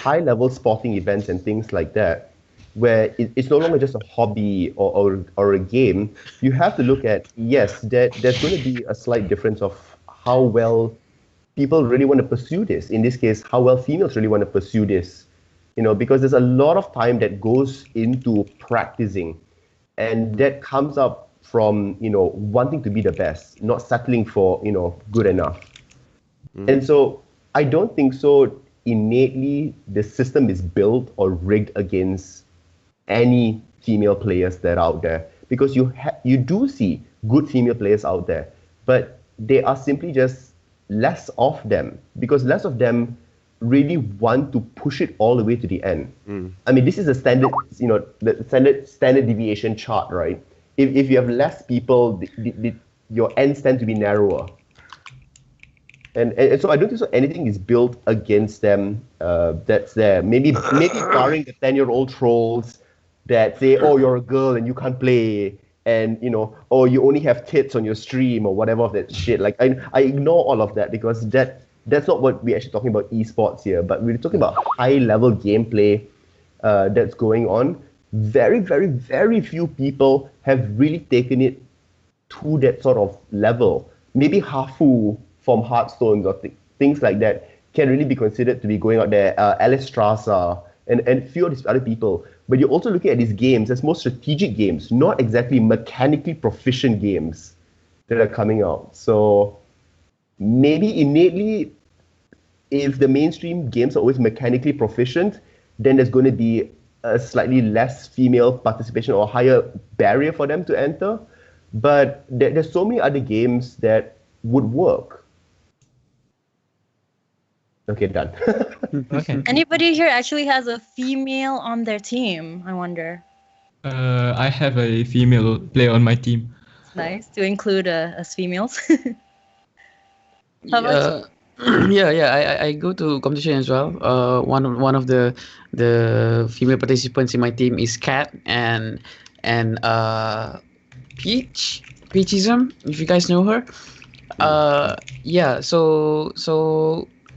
high-level sporting events and things like that, where it's no longer just a hobby or a game, you have to look at, yes, there's going to be a slight difference of how well people really want to pursue this. In this case, how well females really want to pursue this, because there's a lot of time that goes into practicing, and that comes up from, wanting to be the best, not settling for, good enough. And so I don't think so innately the system is built or rigged against any female players that are out there, because you do see good female players out there, but they are simply just less of them, because less of them really want to push it all the way to the end. I mean, this is a standard, the standard deviation chart, right? If you have less people, your ends tend to be narrower. And so I don't think so anything is built against them that's there. Maybe barring the 10-year-old trolls that say, oh, you're a girl and you can't play, and oh, you only have tits on your stream or whatever of that shit. Like I ignore all of that, because that's not what we're actually talking about esports here, but we're talking about high-level gameplay that's going on. Very, very, very few people have really taken it to that sort of level. Maybe Hafu from Hearthstone or things like that can really be considered to be going out there. Alice Strasser and a few of these other people. But you're also looking at these games as more strategic games, not exactly mechanically proficient games that are coming out. So maybe innately, if the mainstream games are always mechanically proficient, then there's going to be a slightly less female participation or higher barrier for them to enter. But there's so many other games that would work. Okay, done. Okay. Anybody here actually has a female on their team? I wonder. I have a female player on my team. Nice to include us females. How about I go to competition as well. One of the female participants in my team is Kat and Peachism, if you guys know her.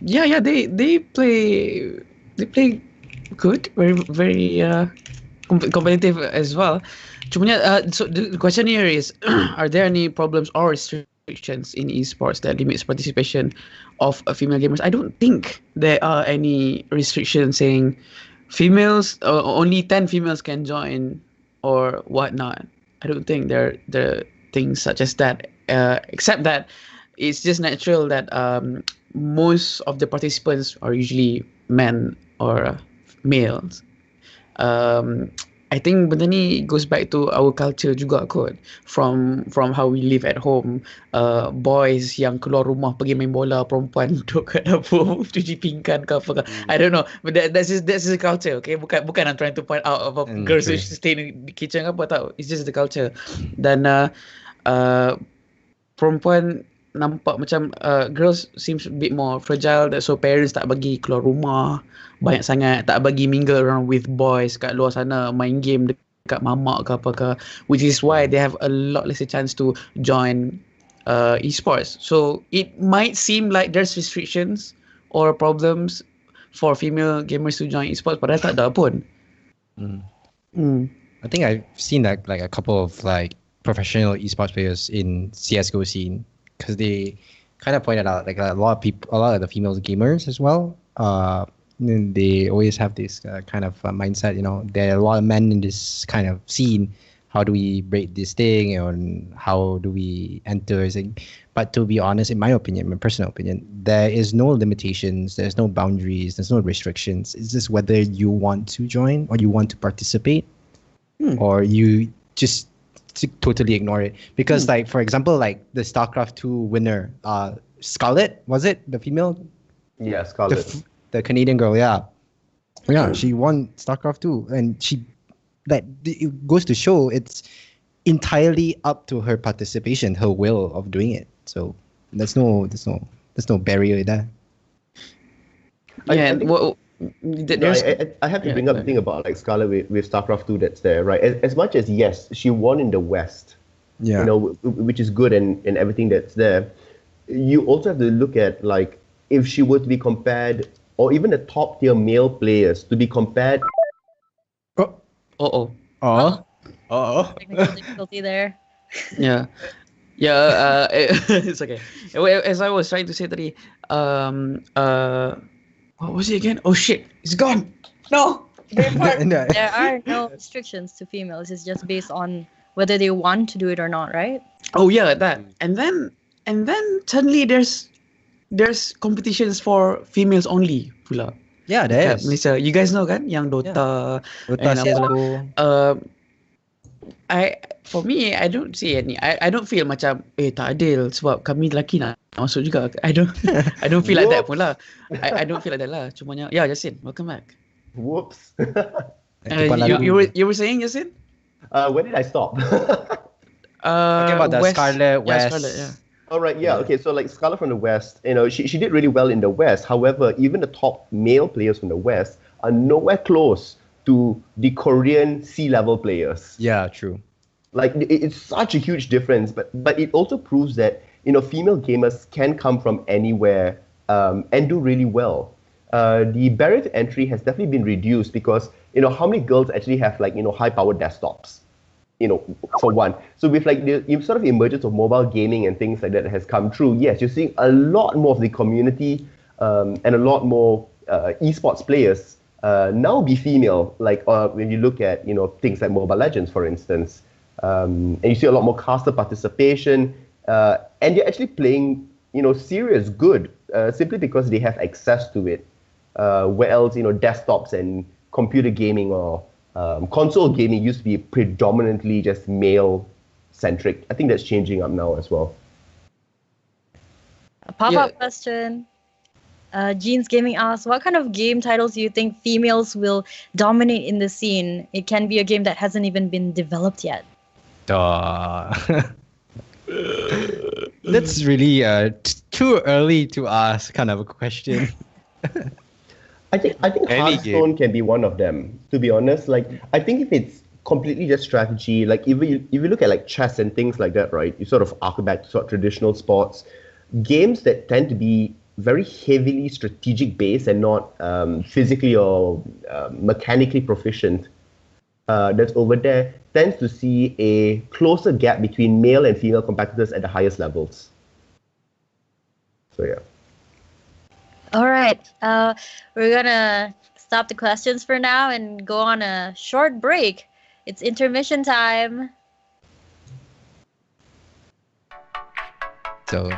They play good, very very competitive as well. So the question here is, are there any problems or restrictions in esports that limits participation of female gamers? I don't think there are any restrictions saying females, only 10 females can join or whatnot. I don't think there are things such as that, except that it's just natural that most of the participants are usually men or males. I think benda ni goes back to our culture juga kot, from how we live at home. Boys yang keluar rumah pergi main bola, perempuan duduk kat dapur cuci pinggan ke apa ke. I don't know, but that's just the culture, okay? Bukan I'm trying to point out about girls who stay in the kitchen ke apa, tak. It's just the culture. Dan perempuan nampak macam girls seems a bit more fragile, so parents tak bagi keluar rumah banyak sangat, tak bagi mingle around with boys kat luar sana, main game dekat mamak ke apa ke, which is why they have a lot lesser chance to join esports. So it might seem like there's restrictions or problems for female gamers to join esports, padahal tak ada pun. I think I've seen like a couple of like professional esports players in CS:GO scene, because they kind of pointed out like a lot of the female gamers as well. And they always have this kind of mindset, there are a lot of men in this kind of scene. How do we break this thing, and how do we enter? But to be honest, in my opinion, my personal opinion, there is no limitations, there's no boundaries, there's no restrictions. It's just whether you want to join or you want to participate, or you just totally ignore it. Because like, for example, like the StarCraft 2 winner, Scarlett, was it the female? Yeah, Scarlett. The Canadian girl, yeah, she won StarCraft 2, and it goes to show it's entirely up to her participation, her will of doing it. So there's no barrier there. Yeah, I have to bring up the thing about like Scarlett with StarCraft 2 that's there, right? As much as yes, she won in the West, which is good and everything that's there. You also have to look at like if she were to be compared, or even the top tier male players to be compared. Technical difficulty there. Yeah. It's okay. As I was trying to say tadi, what was it again? Oh shit, it's gone. No. There are no restrictions to females. It's just based on whether they want to do it or not, right? Oh yeah, that. And then suddenly there's competitions for females only pula. Yeah, there is. Malaysia, you guys know kan, yang Dota. CS:GO. For me, I don't see any. I don't feel macam tak adil sebab kami lelaki nak masuk juga. I don't feel like that pun lah. I don't feel like that lah. Cumanya, Yasin, welcome back. Whoops. You were saying, Yasin? Where did I stop? Talking about the Scarlet West. Yeah, Scarlet, yeah. All right, yeah, okay. So like Scarlett from the West, she did really well in the West. However, even the top male players from the West are nowhere close to the Korean C-level players. Yeah, true. Like it's such a huge difference, but it also proves that female gamers can come from anywhere and do really well. The barrier to entry has definitely been reduced because how many girls actually have like high-powered desktops. For one. So with like the sort of emergence of mobile gaming and things like that has come true, yes, you're seeing a lot more of the community and a lot more esports players now be female. Like when you look at things like Mobile Legends, for instance, and you see a lot more caster participation, and you're actually playing serious good simply because they have access to it. Where else desktops and computer gaming or console gaming used to be predominantly just male-centric. I think that's changing up now as well. A pop-up question. Jeans Gaming asks, what kind of game titles do you think females will dominate in the scene? It can be a game that hasn't even been developed yet. That's really too early to ask kind of a question. I think Hearthstone can be one of them, to be honest. Like, I think if it's completely just strategy, like if you look at like chess and things like that, right? You sort of arc back to sort of traditional sports, games that tend to be very heavily strategic based and not physically or mechanically proficient. That's over there tends to see a closer gap between male and female competitors at the highest levels. So yeah. All right. We're going to stop the questions for now and go on a short break. It's intermission time. So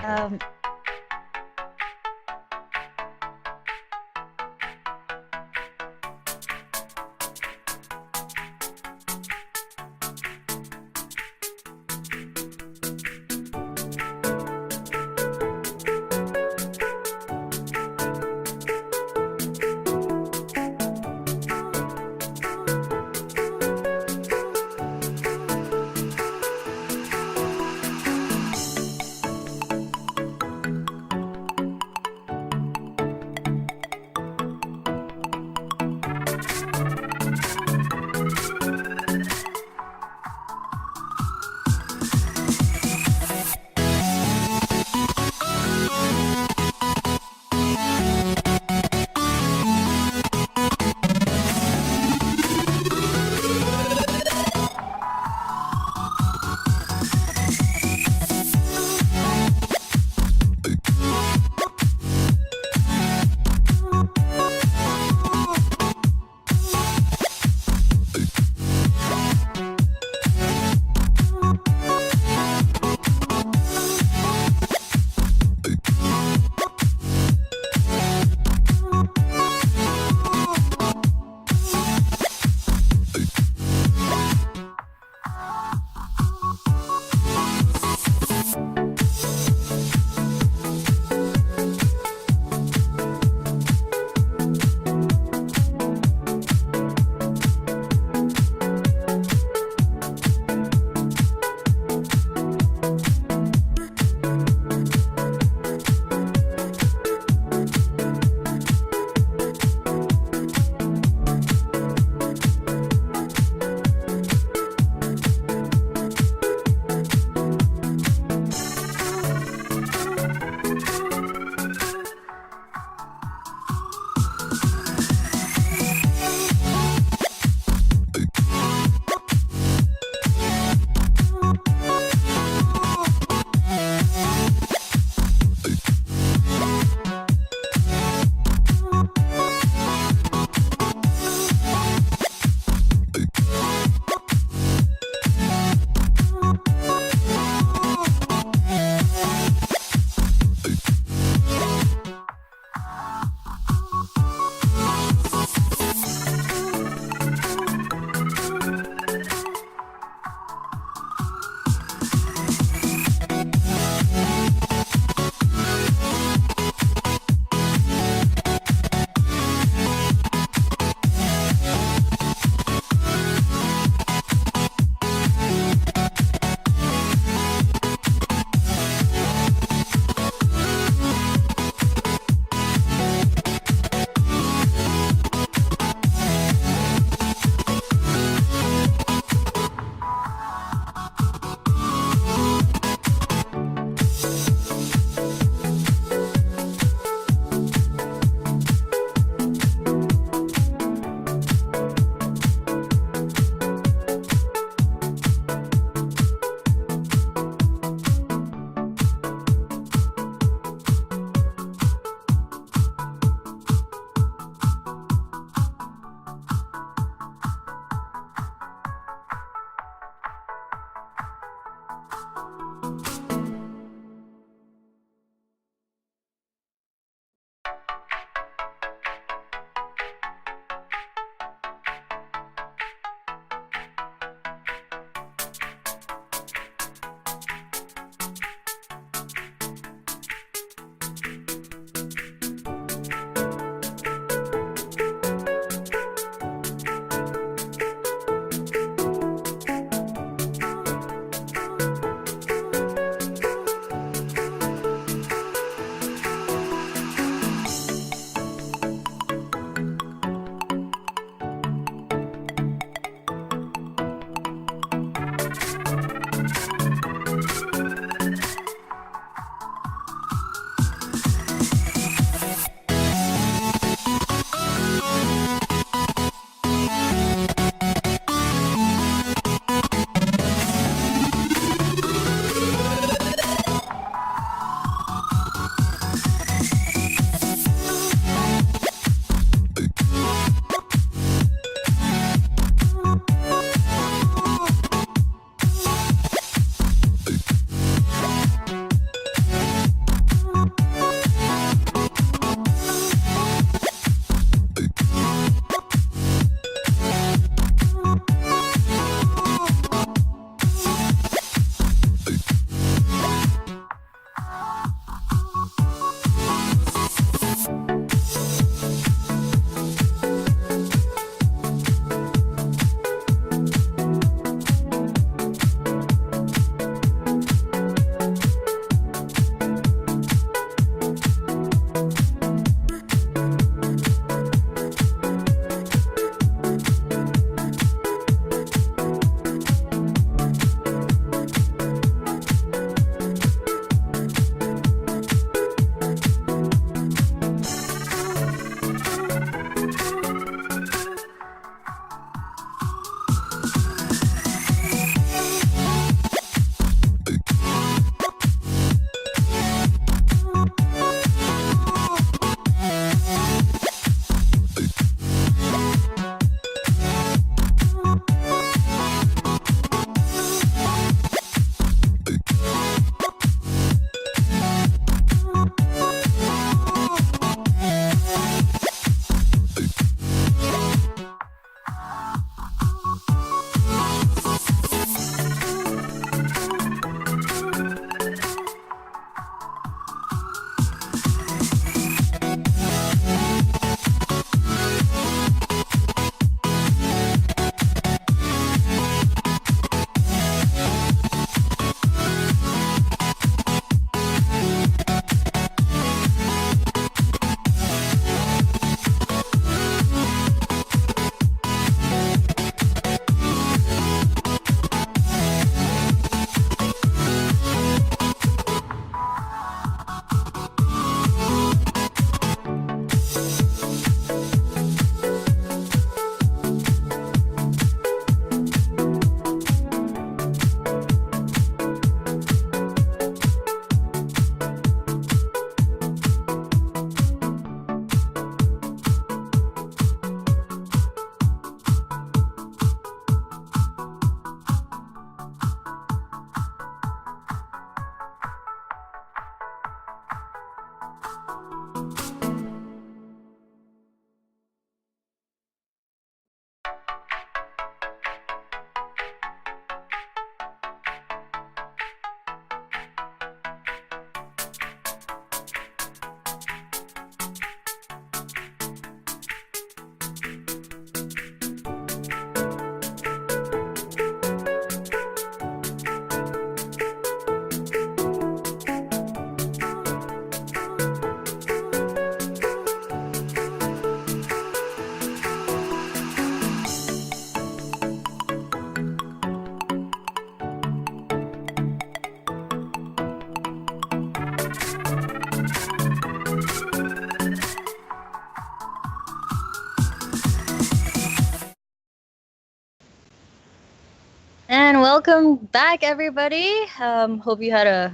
And welcome back, everybody. Hope you had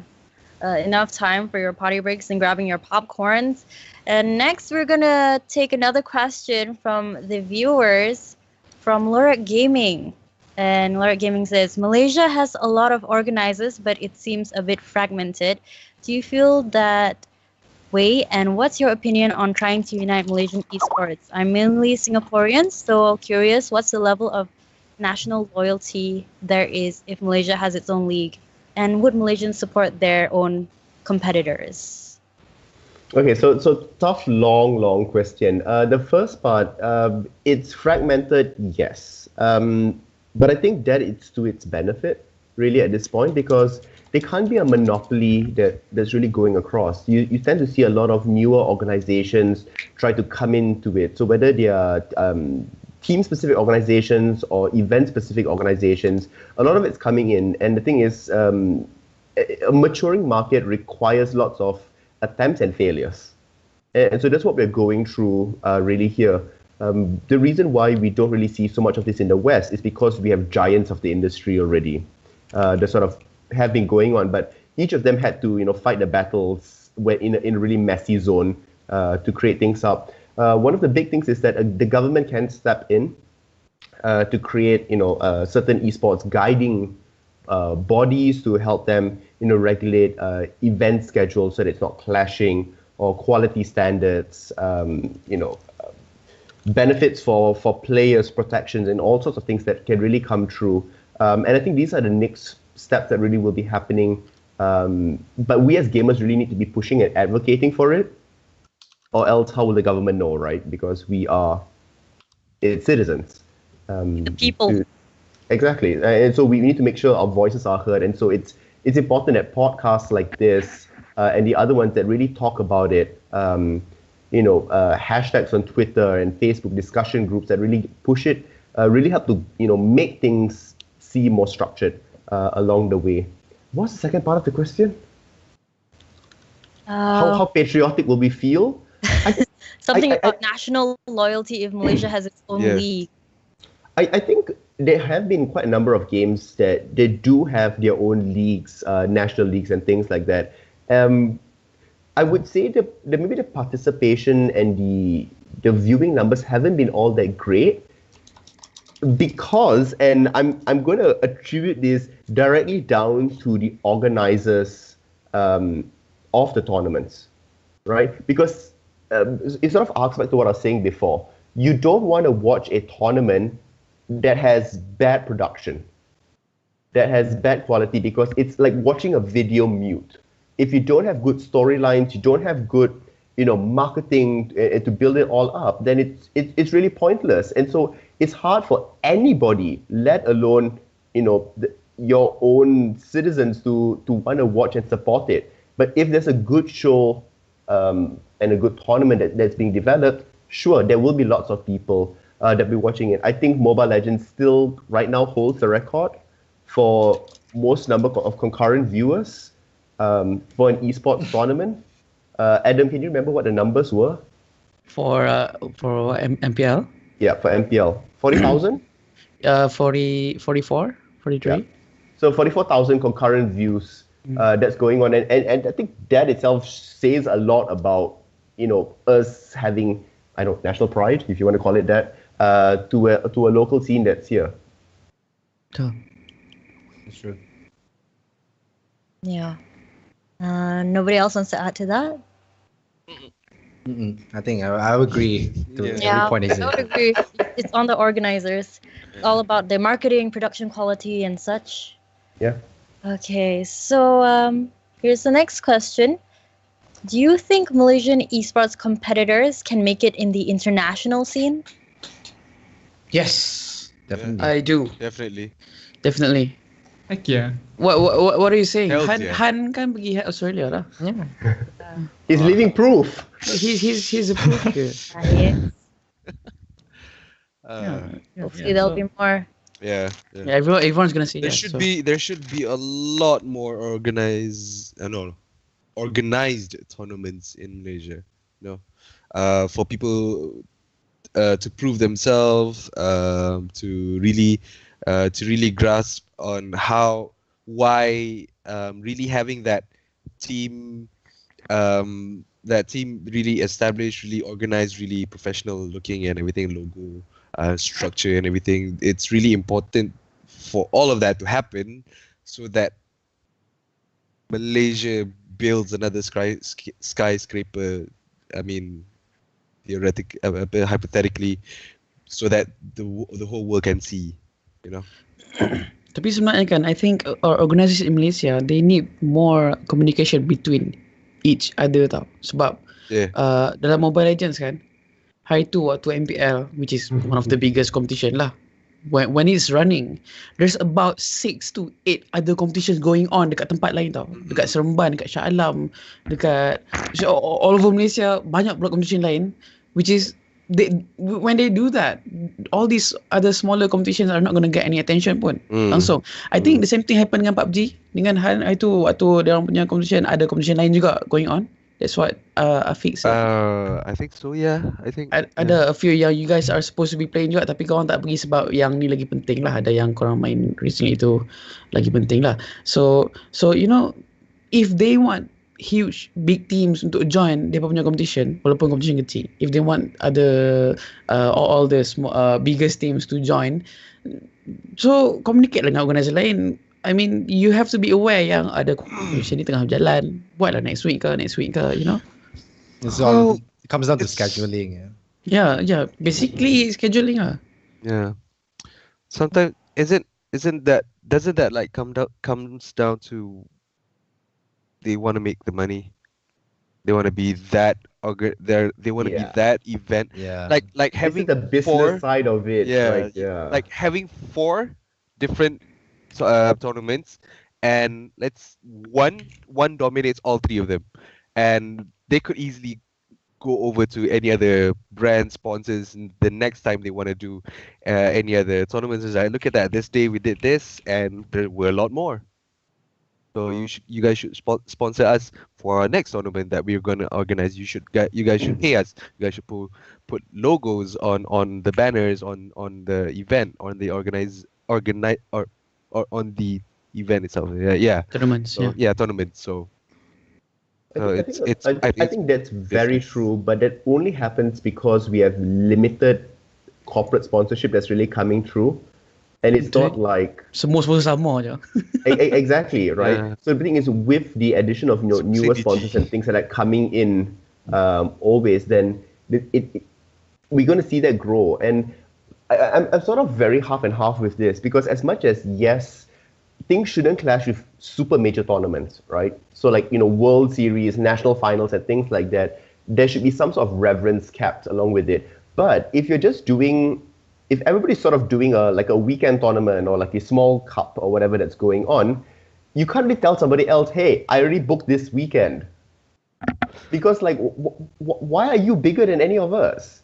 enough time for your potty breaks and grabbing your popcorns. And next, we're gonna take another question from the viewers from Lorik Gaming. And Lorik Gaming says, Malaysia has a lot of organizers, but it seems a bit fragmented. Do you feel that way? And what's your opinion on trying to unite Malaysian esports? I'm mainly Singaporean, so curious what's the level of national loyalty there is if Malaysia has its own league? And would Malaysians support their own competitors? Okay, so tough, long question. The first part, it's fragmented, yes. But I think that it's to its benefit, really, at this point, because there can't be a monopoly that's really going across. You tend to see a lot of newer organizations try to come into it. So whether they are team-specific organizations or event-specific organizations, a lot of it's coming in. And the thing is, a maturing market requires lots of attempts and failures. And so that's what we're going through really here. The reason why we don't really see so much of this in the West is because we have giants of the industry already that sort of have been going on, but each of them had to fight the battles in a really messy zone to create things up. One of the big things is that the government can step in to create certain esports guiding bodies to help them regulate event schedules so that it's not clashing, or quality standards, benefits for players, protections, and all sorts of things that can really come true. And I think these are the next steps that really will be happening. But we as gamers really need to be pushing and advocating for it, or else how will the government know, right? Because we are its citizens. The people. Exactly. And so we need to make sure our voices are heard. And so it's important that podcasts like this and the other ones that really talk about it, hashtags on Twitter and Facebook, discussion groups that really push it, really help to make things seem more structured along the way. What's the second part of the question? How patriotic will we feel? Something about national loyalty if Malaysia has its own league. I think there have been quite a number of games that they do have their own leagues, national leagues and things like that. I would say that maybe the participation and the viewing numbers haven't been all that great because, and I'm going to attribute this directly down to the organizers of the tournaments, right? Because it sort of harks back to what I was saying before. You don't want to watch a tournament that has bad production, that has bad quality, because it's like watching a video mute. If you don't have good storylines, you don't have good, marketing to build it all up, then it's really pointless. And so it's hard for anybody, let alone, your own citizens to want to watch and support it. But if there's a good show and a good tournament that's being developed, sure, there will be lots of people that will be watching it. I think Mobile Legends still right now holds the record for most number of concurrent viewers for an esports tournament. Adam, can you remember what the numbers were? For MPL? Yeah, for MPL. 40,000? 44, 43. Yeah. So 44,000 concurrent views that's going on. And I think that itself says a lot about, us having, national pride, if you want to call it that, to a local scene that's here. Cool. That's true. Yeah. Nobody else wants to add to that? I think I would agree to Yeah. every Yeah, point he I said. would agree. It's on the organizers. It's all about their marketing, production quality, and such. Yeah. Okay, so here's the next question. Do you think Malaysian esports competitors can make it in the international scene? Yes, Definitely. I do. Definitely. Definitely. Heck yeah. What are you saying? Hells Han yeah. Han kan pergi Australia lah. Yeah. He's living proof. He's a proof here. Yeah. Uh, Hopefully there'll be more. yeah. Yeah, everyone's gonna say There that. should so. be a lot more organized tournaments in Malaysia. You know, for people to prove themselves, to really grasp on why really having team that team really established, really organized, really professional looking and everything, logo, structure and everything. It's really important for all of that to happen, so that Malaysia builds another skyscraper. I mean, hypothetically, so that the whole world can see. You know. Tapi sebenarnya kan, I think our organizers in Malaysia, they need more communication between each other tau. Sebab Yeah. dalam Mobile Legends kan, hari tu waktu MPL, which is one of the biggest competition lah. When it's running, there's about 6 to 8 other competitions going on dekat tempat lain tau. Dekat Seremban, dekat Shah Alam, dekat all over Malaysia, banyak pula competition lain, which is when they do that, all these other smaller competitions are not going to get any attention pun langsung. I think the same thing happen dengan PUBG, dengan Han itu waktu dia orang punya competition, ada competition lain juga going on. That's what Afiq said. I think so. Yeah. I think. Ada a few yang you guys are supposed to be playing juga, tapi korang tak pergi sebab yang ni lagi penting lah. Ada yang korang main recently itu lagi penting lah. So you know, if they want huge big teams untuk join dia punya competition, walaupun competition kecil, if they want other all the small, biggest teams to join, so communicate lah dengan organizer lain. I mean, you have to be aware yang ada competition ni tengah berjalan, buatlah next week ke, you know. It's all, it comes down to scheduling. Yeah. Yeah, basically scheduling lah. Yeah. Sometimes doesn't that like comes down to they want to make the money. They want to be that they want to be Yeah. that event. Yeah. Like This having is the business four side of it. yeah, Yeah. like having 4 different tournaments, and one dominates all 3 of them, and they could easily go over to any other brand sponsors the next time they want to do any other tournaments. Is like, look at that, this day we did this and there were a lot more, so you guys should sponsor us for our next tournament that we're going to organize. You guys should pay us. You guys should put logos on the banners, on the event, on the organize or on the event itself. Yeah. Tournaments, So, yeah. tournaments. So I think that's very true, but that only happens because we have limited corporate sponsorship that's really coming through, and it's not like Semua sama je. exactly right. Yeah. So the thing is, with the addition of newer CDG. sponsors and things like that coming in, always, then we're going to see that grow. And I'm sort of very half and half with this, because as much as yes, things shouldn't clash with super major tournaments, right? So like, World Series, national finals and things like that, there should be some sort of reverence kept along with it. But if everybody's sort of doing a weekend tournament or like a small cup or whatever that's going on, you can't really tell somebody else, hey, I already booked this weekend. Because like, why are you bigger than any of us?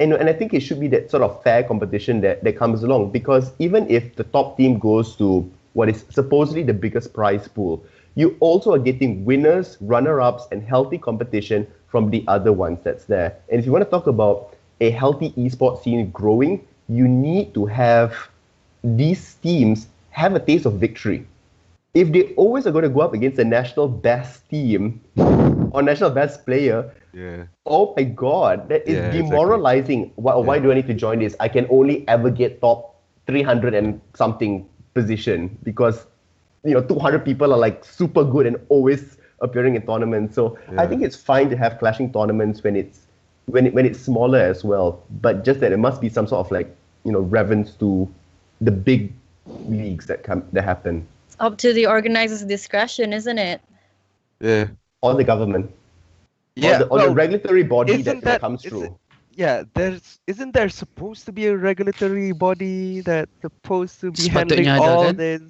And I think it should be that sort of fair competition that comes along, because even if the top team goes to what is supposedly the biggest prize pool, you also are getting winners, runner-ups, and healthy competition from the other ones that's there. And if you want to talk about a healthy esports scene growing, you need to have these teams have a taste of victory. If they always are going to go up against the national best team or national best player, Yeah. oh my God, that is Yeah, demoralizing. Why do I need to join this? I can only ever get top 300 and something position because 200 people are like super good and always appearing in tournaments. So I Yeah. think it's fine to have clashing tournaments when it's smaller as well. But just that it must be some sort of like reverence to the big leagues that happen, It's up to the organizer's discretion, isn't it? Yeah. or the government, Yeah. or the regulatory body isn't that that comes is through. it, yeah, isn't there supposed to be a regulatory body that's supposed to be handling Sepatutnya ada all kan? this?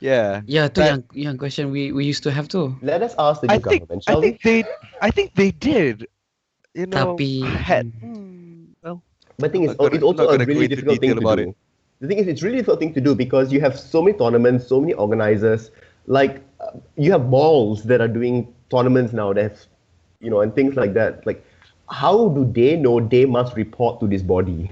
Yeah. Ya, tu But yang question we used to have tu. Let us ask the I new think government, I shall think we? they did. You know, Tapi well, But the thing I'm is, not gonna, it's I'm also not a gonna go really into difficult thing detail to about do. it. The thing is, it's really difficult thing to do because you have so many tournaments, so many organizers. Like you have malls that are doing tournaments now. That have, and things like that. Like, how do they know they must report to this body?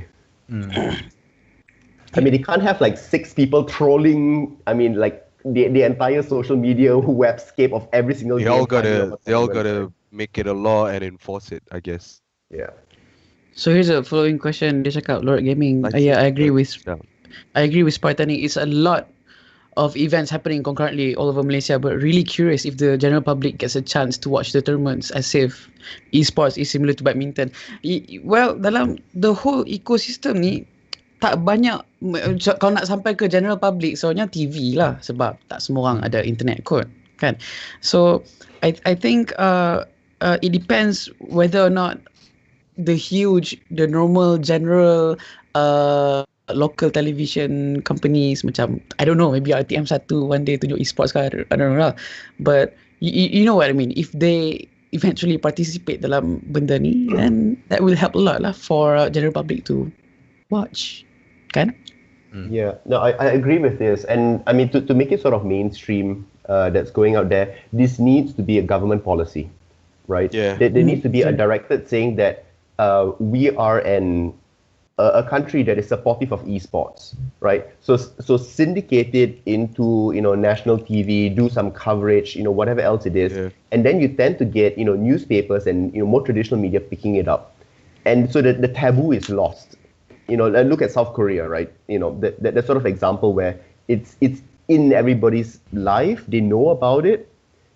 I mean, they can't have like 6 people trolling. I mean, like the entire social media webscape of every single They game. all fighting over gotta they all tournaments, gotta make it a law and enforce it, I guess. right? Yeah. So here's a following question. Dia cakap Lord Gaming. License Yeah, I agree to with down. Spartanic. It's a lot of events happening concurrently all over Malaysia, but really curious if the general public gets a chance to watch the tournaments as if esports is similar to badminton. Well, dalam the whole ecosystem ni tak banyak kalau nak sampai ke general public soalnya TV lah sebab tak semua orang ada internet kot kan. So I think it depends whether or not the normal general local television companies macam I don't know, maybe RTM1 one day tunjuk esports kan, I don't know lah, but you know what I mean. If they eventually participate dalam benda ni, then that will help a lot lah for general public to watch kan. Yeah, no, I agree with this. And I mean, to make it sort of mainstream, that's going out there, this needs to be a government policy, right? Yeah. There needs to be a directed saying that we are a country that is supportive of esports, right? So syndicate it into national TV, do some coverage, whatever else it is, Yeah. and then you tend to get newspapers and more traditional media picking it up, and so the taboo is lost. Look at South Korea, right? That sort of example where it's in everybody's life, they know about it.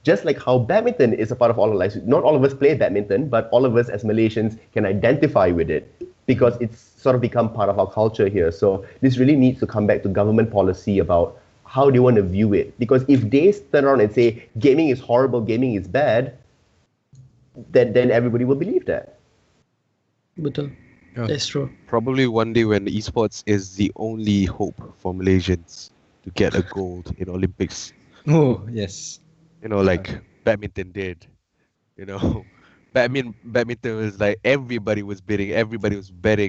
Just like how badminton is a part of all our lives. Not all of us play badminton, but all of us as Malaysians can identify with it because it's sort of become part of our culture here. So this really needs to come back to government policy about how they want to view it. Because if they turn around and say gaming is horrible, gaming is bad, then everybody will believe that. Betul. Yeah. That's true. Probably one day when esports is the only hope for Malaysians to get a gold in Olympics. Oh, yes. Like badminton did. Badminton was like everybody was betting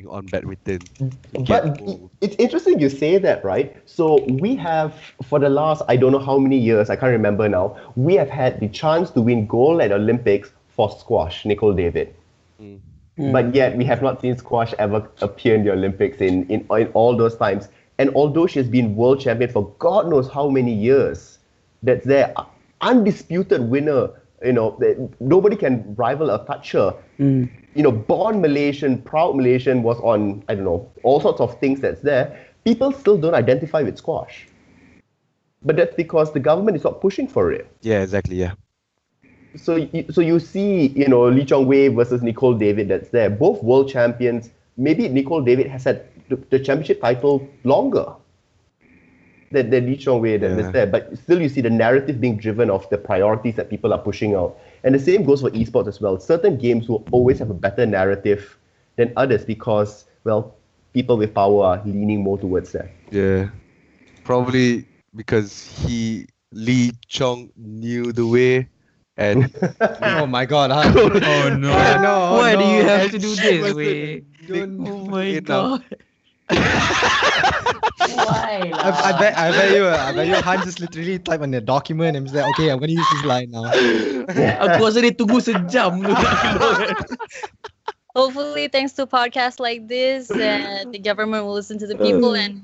on badminton to get But gold. it's interesting you say that, right? So we have, for the last, I don't know how many years, I can't remember now, we have had the chance to win gold at Olympics for squash, Nicole David. But yet we have not seen squash ever appear in the Olympics in all those times. And although she has been world champion for God knows how many years, that's their undisputed winner. Nobody can rival or touch her. Born Malaysian, proud Malaysian, was on, I don't know, all sorts of things that's there. People still don't identify with squash. But that's because the government is not pushing for it. Yeah, exactly. Yeah. So you see, Lee Chong Wei versus Nicole David that's there. Both world champions. Maybe Nicole David has had the championship title longer than Lee Chong Wei that's there. But still you see the narrative being driven of the priorities that people are pushing out. And the same goes for esports as well. Certain games will always have a better narrative than others because, well, people with power are leaning more towards that. Yeah. Probably because Lee Chong knew the way and Oh my God. Huh? Oh no. No, Why do you no. have to do this, wasn't way? Don't- Oh my enough. god. Why I bet you Hans just literally type on the document and was like, okay, I'm gonna use this line now. Aku rasa dia tunggu sejam tu nak keluar. Hopefully, thanks to podcasts like this, the government will listen to the people. And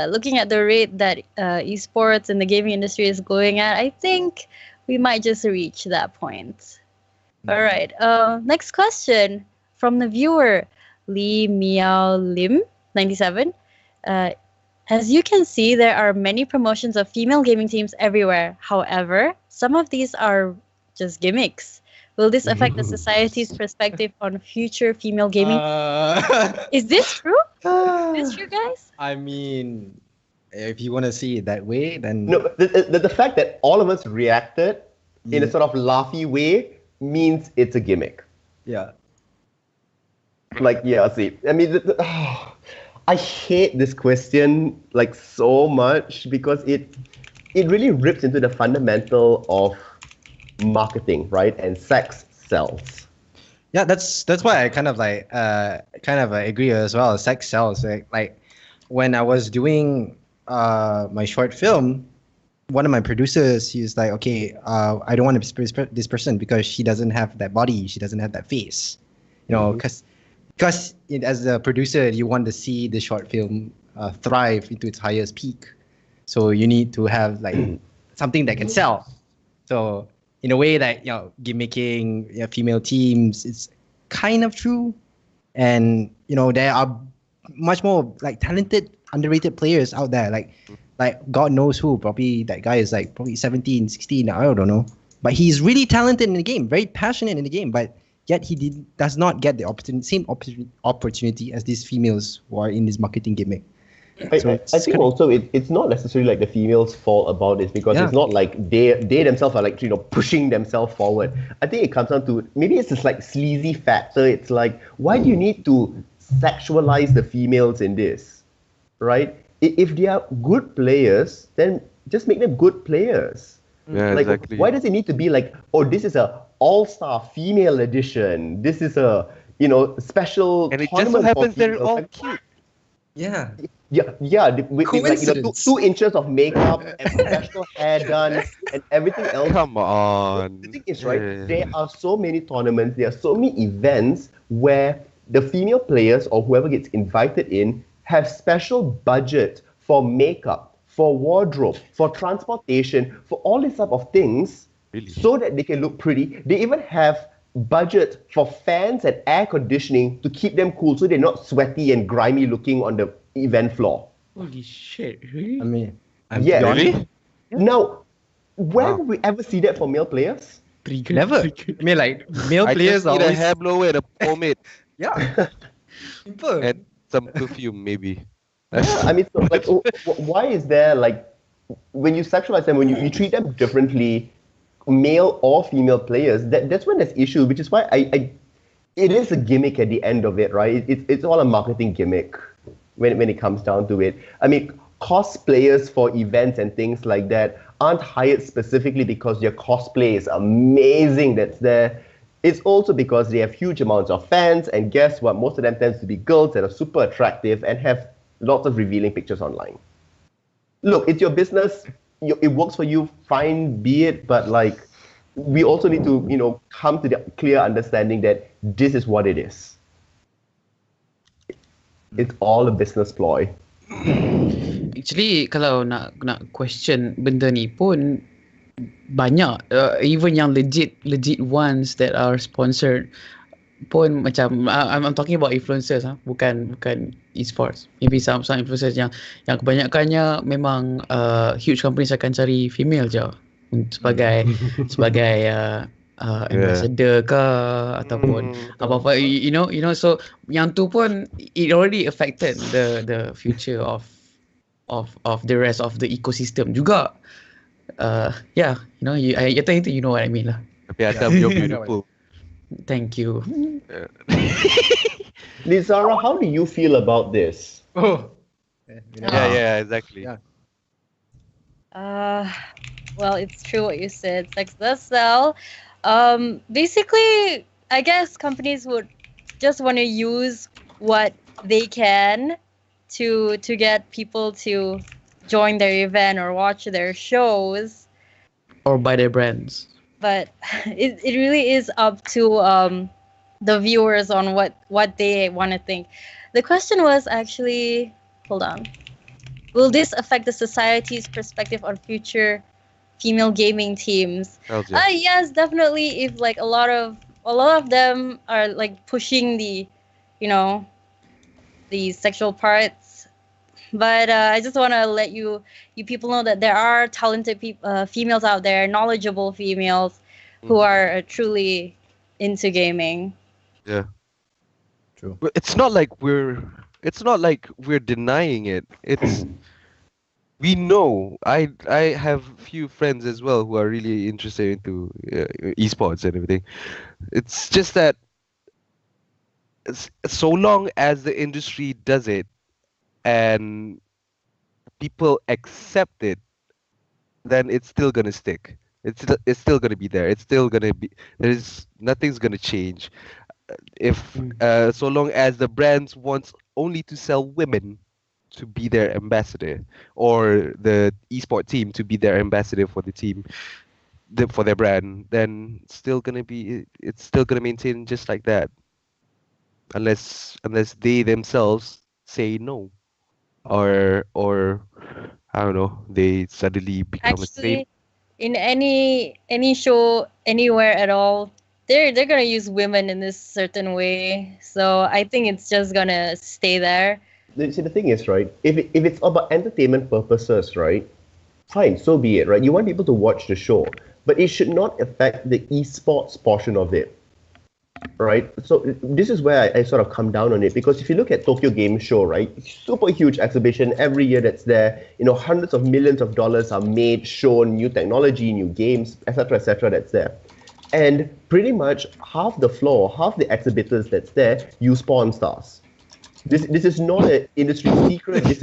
looking at the rate that esports and the gaming industry is going at, I think we might just reach that point. All right. Next question from the viewer, Lee Miao Lim, 97. As you can see, there are many promotions of female gaming teams everywhere. However, some of these are just gimmicks? Will this affect the society's perspective on future female gaming? Is this true? Is this true, guys? I mean, if you want to see it that way, then No, the fact that all of us reacted in a sort of laughy way means it's a gimmick. yeah. Like, yeah, see, I mean, I hate this question like so much because it really rips into the fundamental of marketing, right? And sex sells. Yeah, that's why I kind of agree as well. Sex sells. Like when I was doing my short film, one of my producers, he was like, okay, I don't want to be this person because she doesn't have that body, she doesn't have that face, you know, because as a producer, you want to see the short film thrive into its highest peak, so you need to have like something that can sell. So in a way that, you know, gimmicking, you know, female teams, it's kind of true. And, you know, there are much more like talented, underrated players out there. Like God knows who. Probably that guy is like probably 17, 16. I don't know. But he's really talented in the game, very passionate in the game. But yet he does not get the opportunity as these females who are in this marketing gimmick. I think also it's not necessarily like the females' fault about this because it's not like they themselves are like, you know, pushing themselves forward. I think it comes down to maybe it's this like sleazy factor. It's like, why do you need to sexualize the females in this, right? If they are good players, then just make them good players. Yeah, like, exactly. why does it need to be like, oh, this is a all-star female edition. This is a, you know, special And it just so tournament happens for they're females. all Like, cute. Yeah. Yeah. With like, you know, Coincidence. 2 inches of makeup and professional hair done and everything else. Come on. The thing is, right, there are so many tournaments, there are so many events where the female players or whoever gets invited in have special budget for makeup, for wardrobe, for transportation, for all these type of things, Really? so that they can look pretty. They even have budget for fans and air conditioning to keep them cool so they're not sweaty and grimy looking on the event floor. Holy shit, really? I mean, Yeah. Really? Now, where Wow. would we ever see that for male players? never. I mean, like male I players just are need a always hair blower and a pomade yeah. Simple. and some perfume maybe. I mean, so, like, why is there like, when you sexualize them, when you treat them differently, male or female players, that's when there's issue. Which is why it is a gimmick at the end of it, right? It's all a marketing gimmick when it comes down to it. I mean, cosplayers for events and things like that aren't hired specifically because their cosplay is amazing that's there. It's also because they have huge amounts of fans, and guess what? Most of them tends to be girls that are super attractive and have lots of revealing pictures online. Look, it's your business. It works for you, fine, be it. But like, we also need to, you know, come to the clear understanding that this is what it is. It's all a business ploy. Actually, kalau nak question benda ni pun banyak, even yang legit ones that are sponsored pun macam, I'm talking about influencers, bukan esports. Maybe some influencers yang kebanyakannya memang huge companies akan cari female je sebagai ambassador ke ataupun apa-apa, you know, so yang tu pun it already affected the future of the rest of the ecosystem juga. Yeah, you know, I think you know what I mean lah. Tapi Adam, you're beautiful. Thank you. Lizara, how do you feel about this? Oh. Yeah, exactly. Yeah. Well, it's true what you said. Sex does sell. Basically, I guess companies would just want to use what they can to get people to join their event or watch their shows, Or buy their brands. but it really is up to the viewers on what they want to think. The question was actually, hold on, will this affect the society's perspective on future female gaming teams? Hells yeah. Yes, definitely. If like a lot of them are like pushing the, you know, the sexual parts, but I just want to let you people know that there are talented females out there, knowledgeable females, who are truly into gaming. Yeah. True. But it's not like we're denying it. It's we know. I have few friends as well who are really interested into esports and everything. It's just that so long as the industry does it and people accept it, then it's still gonna stick. It's still gonna be there. It's still gonna be. There's nothing's gonna change. If so long as the brands wants only to sell women to be their ambassador, or the esport team to be their ambassador for the team, for their brand, then it's still gonna maintain just like that, unless they themselves say no, or I don't know, they suddenly become a train. Actually, in any show anywhere at all, they're gonna use women in this certain way. So I think it's just gonna stay there. See, the thing is, right, if it's about entertainment purposes, right, fine, so be it, right? You want people to watch the show, but it should not affect the esports portion of it, right? So this is where I sort of come down on it, because if you look at Tokyo Game Show, right, super huge exhibition every year that's there, hundreds of millions of dollars are made, shown, new technology, new games, etc., that's there. And pretty much half the floor, half the exhibitors that's there use porn stars. This is not an industry secret. This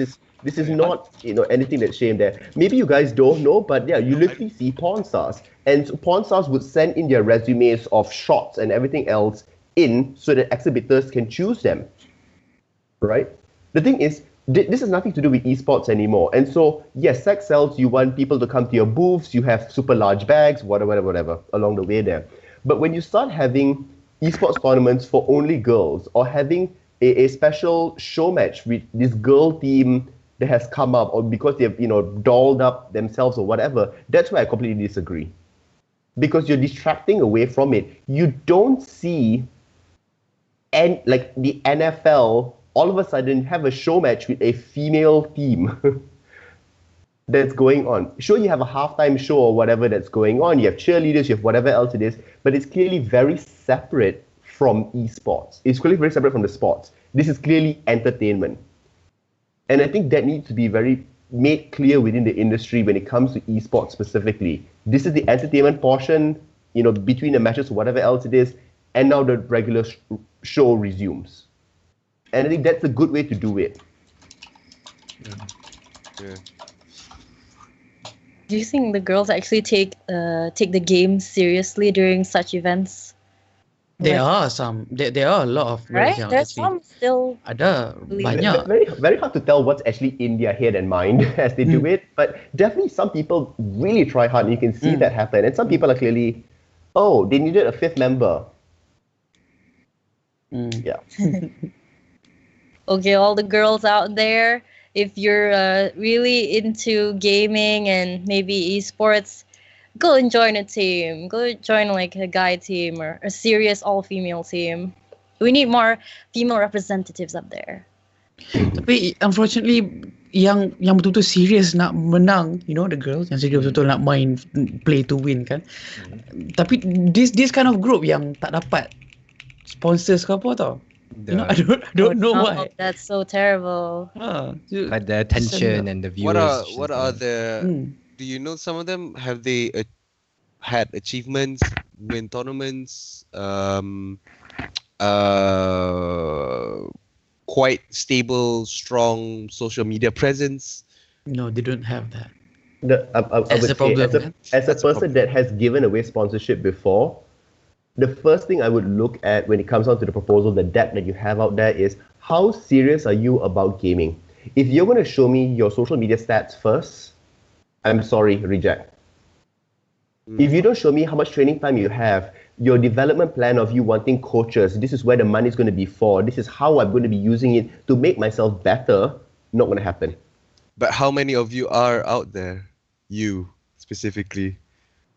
is not anything that's shamed there. Maybe you guys don't know, but yeah, you literally see porn stars, and so porn stars would send in their resumes of shots and everything else in so that exhibitors can choose them, right? The thing is, this has nothing to do with esports anymore. And so yes, sex sells. You want people to come to your booths. You have super large bags, whatever along the way there. But when you start having esports tournaments for only girls, or having a special show match with this girl team that has come up, or because they've dolled up themselves or whatever, that's where I completely disagree. Because you're distracting away from it. You don't see like the NFL all of a sudden have a show match with a female team that's going on. Sure, you have a halftime show or whatever that's going on. You have cheerleaders, you have whatever else it is, but it's clearly very separate from esports. It's clearly very separate from the sports. This is clearly entertainment. And I think that needs to be very made clear within the industry when it comes to esports specifically. This is the entertainment portion, between the matches or whatever else it is, and now the regular show resumes. And I think that's a good way to do it. Yeah. Do you think the girls actually take the game seriously during such events? There are some. There are a lot of girls Right? yang There's actually some still. ada Really? banyak. Very, very hard to tell what's actually in their head and mind as they do it, but definitely some people really try hard, and you can see that happen. And some people are clearly, they needed a fifth member. Yeah. Okay, all the girls out there, if you're really into gaming and maybe esports, go and join a team. Go join like a guy team or a serious all-female team. We need more female representatives up there. Tapi unfortunately yang betul-betul serius nak menang, the girls yang serius betul-betul nak main play to win kan. Tapi this kind of group yang tak dapat sponsors ke apa tau. I don't know why. That's so terrible. Like the attention and the viewers. What are the? Do you know some of them? Have they had achievements, win tournaments, quite stable, strong social media presence? No, they don't have that. I would That's the problem. say, as a person that has given away sponsorship before, the first thing I would look at when it comes down to the proposal, the debt that you have out there, is how serious are you about gaming? If you're going to show me your social media stats first, I'm sorry, reject. If you don't show me how much training time you have, your development plan of you wanting coaches, this is where the money is going to be for, this is how I'm going to be using it to make myself better, not going to happen. But how many of you are out there? You specifically.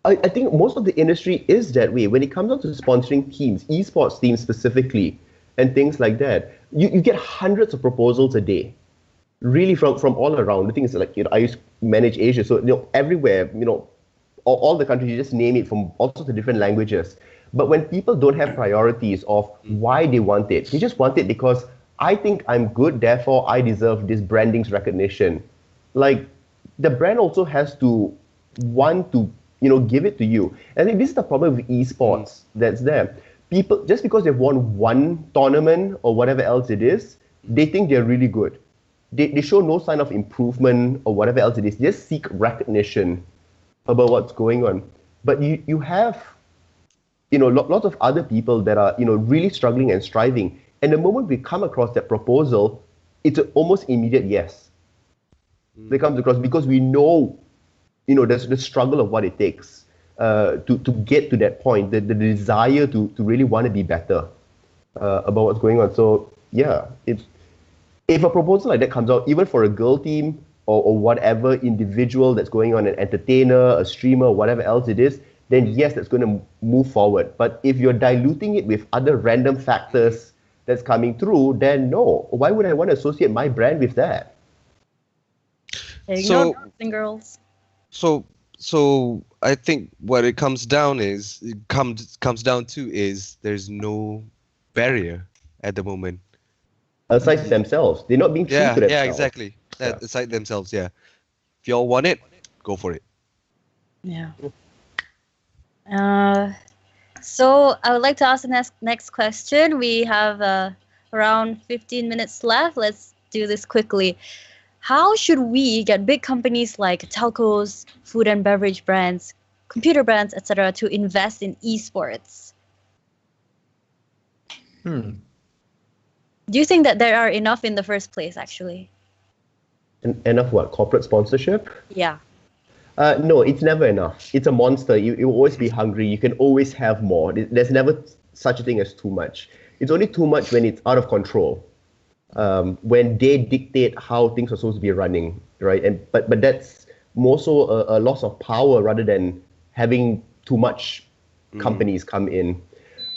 I think most of the industry is that way. When it comes down to sponsoring teams, esports teams specifically, and things like that, you get hundreds of proposals a day. Really from all around. The thing is, like, I used to manage Asia, so everywhere, all the countries, you just name it, from all sorts of different languages. But when people don't have priorities of why they want it, they just want it because I think I'm good, therefore I deserve this branding's recognition. Like, the brand also has to want to, give it to you. And I think this is the problem with esports that's there. People, just because they've won one tournament or whatever else it is, they think they're really good. They show no sign of improvement or whatever else it is. They just seek recognition about what's going on. But you have, lots of other people that are, really struggling and striving. And the moment we come across that proposal, it's an almost immediate yes. That comes across because we know, there's the struggle of what it takes to get to that point, the desire to really want to be better about what's going on. So yeah, if a proposal like that comes out, even for a girl team or whatever individual that's going on, an entertainer, a streamer, whatever else it is, then yes, that's going to move forward. But if you're diluting it with other random factors that's coming through, then no. Why would I want to associate my brand with that? There you So- go, boys and girls. So I think what it comes down to is there's no barrier at the moment. Aside themselves, they're not being true to themselves. Yeah, exactly. Aside themselves, yeah. If y'all want it, go for it. Yeah. So I would like to ask the next question. We have around 15 minutes left. Let's do this quickly. How should we get big companies like telcos, food and beverage brands, computer brands, etc., to invest in esports? Do you think that there are enough in the first place, actually? Enough what? Corporate sponsorship? Yeah. No, it's never enough. It's a monster. You will always be hungry. You can always have more. There's never such a thing as too much. It's only too much when it's out of control. When they dictate how things are supposed to be running, right? But that's more so a loss of power rather than having too much companies come in.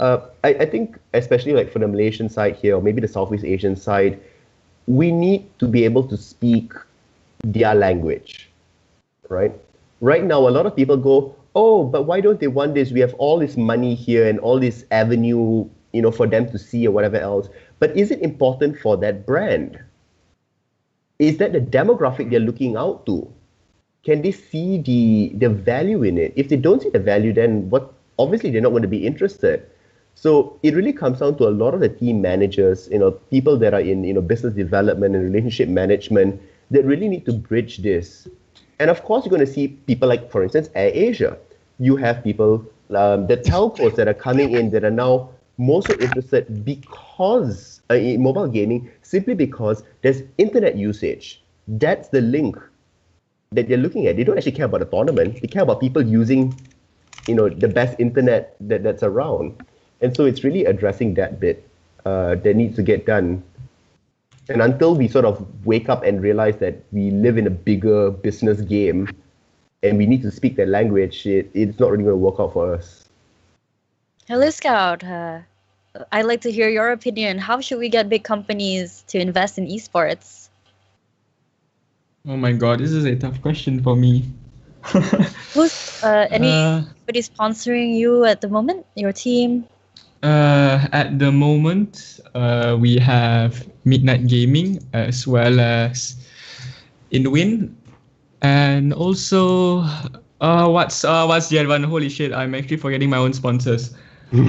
I think, especially like for the Malaysian side here, or maybe the Southeast Asian side, we need to be able to speak their language, right? Right now, a lot of people go, oh, but why don't they want this? We have all this money here and all this avenue, for them to see or whatever else. But is it important for that brand? Is that the demographic they're looking out to? Can they see the value in it? If they don't see the value, then obviously they're not going to be interested. So it really comes down to a lot of the team managers, people that are in, business development and relationship management that really need to bridge this. And of course, you're going to see people like, for instance, AirAsia. You have people, the telcos that are coming in that are now more so interested because in mobile gaming, simply because there's internet usage. That's the link that they're looking at. They don't actually care about the tournament. They care about people using, the best internet that's around. And so it's really addressing that bit that needs to get done. And until we sort of wake up and realize that we live in a bigger business game and we need to speak that language, it's not really going to work out for us. Hello, Scout. I'd like to hear your opinion. How should we get big companies to invest in esports? Oh my god, this is a tough question for me. Who's anybody sponsoring you at the moment? Your team? At the moment, we have Midnight Gaming as well as InWin, and also what's the other one? Holy shit, I'm actually forgetting my own sponsors. Server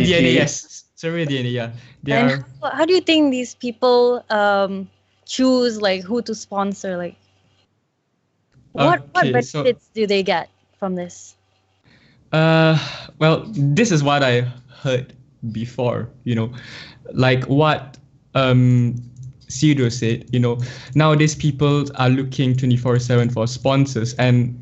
DNA, yes, Server DNA, yeah. And how do you think these people choose like who to sponsor? Like, what benefits do they get from this? Well, this is what I heard before, like what Cedro said, nowadays people are looking 24/7 for sponsors, and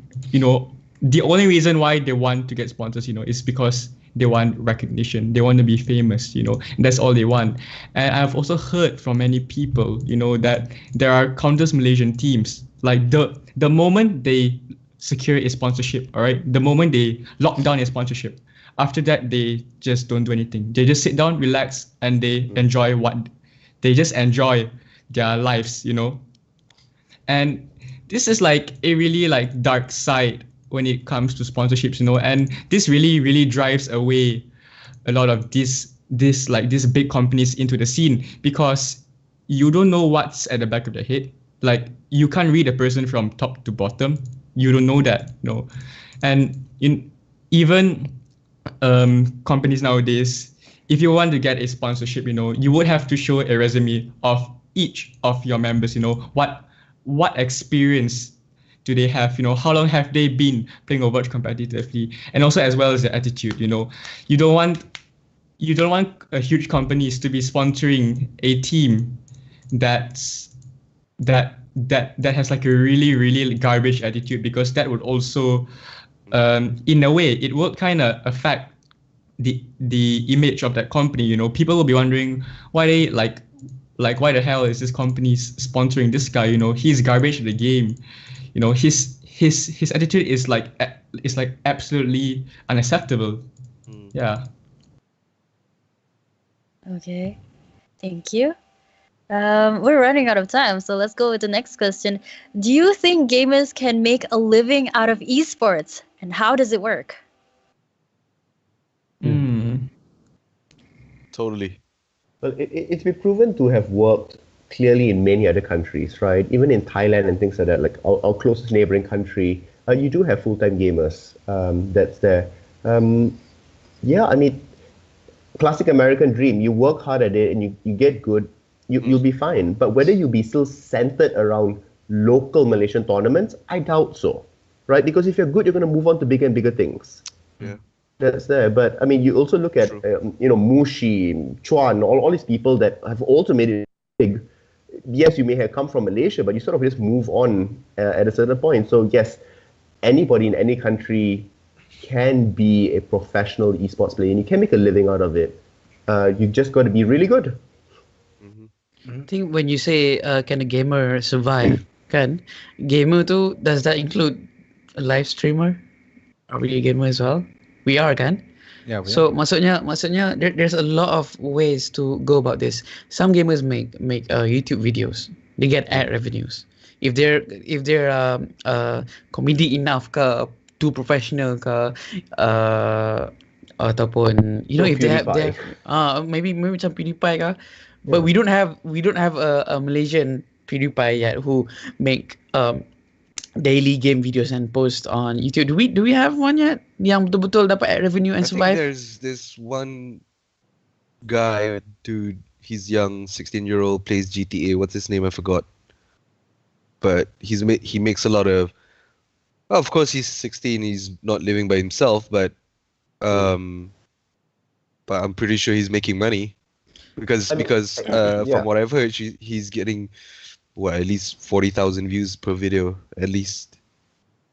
the only reason why they want to get sponsors, is because they want recognition, they want to be famous, and that's all they want. And I've also heard from many people, that there are countless Malaysian teams, like the moment they secure a sponsorship, all right, the moment they lock down a sponsorship, after that they just don't do anything. They just sit down, relax, and they enjoy their lives, and this is like a really like dark side when it comes to sponsorships, you know, and this really drives away a lot of these big companies into the scene, because you don't know what's at the back of their head. Like, you can't read a person from top to bottom. You don't know that, no. And in even companies nowadays, if you want to get a sponsorship, you know, you would have to show a resume of each of your members, you know, what experience do they have, you know, how long have they been playing Overwatch competitively, and also as well as their attitude, you know. You don't want a huge companies to be sponsoring a team that has like a really garbage attitude, because that would also in a way it would kind of affect the image of that company, you know. People will be wondering why they like why the hell is this company sponsoring this guy, you know. He's garbage at the game, you know. His attitude is like absolutely unacceptable. Yeah. Okay, thank you. We're running out of time, so let's go with the next question. Do you think gamers can make a living out of esports, and how does it work? Totally. Well, it's been proven to have worked clearly in many other countries, right? Even in Thailand and things like that, like our closest neighboring country, you do have full-time gamers that's there. Yeah, I mean, classic American dream. You work hard at it and you get good, you'll be fine. But whether you'll be still centered around local Malaysian tournaments, I doubt so, right? Because if you're good, you're going to move on to bigger and bigger things. Yeah. That's there. But I mean, you also look at, Mushi, Chuan, all these people that have also made it big. Yes, you may have come from Malaysia, but you sort of just move on at a certain point. So yes, anybody in any country can be a professional esports player, and you can make a living out of it. You just got to be really good. I think when you say can a gamer survive, kan gamer tu, does that include a live streamer? Are we a gamer as well? We are, kan? Yeah. We So are. maksudnya there's a lot of ways to go about this. Some gamers make YouTube videos. They get ad revenues. If they're comedy enough ke, too professional ke, ataupun you know, if they have maybe macam PewDiePie ke, but we don't have a Malaysian PewDiePie yet who make daily game videos and post on YouTube. Do we have one yet yang betul-betul dapat ad revenue and I think survive? there's this one guy, dude. He's young, 16-year-old, plays GTA. What's his name? I forgot. But he makes a lot of. Well, of course, he's 16. He's not living by himself, but I'm pretty sure he's making money because from what I've heard, he's getting at least 40,000 views per video at least.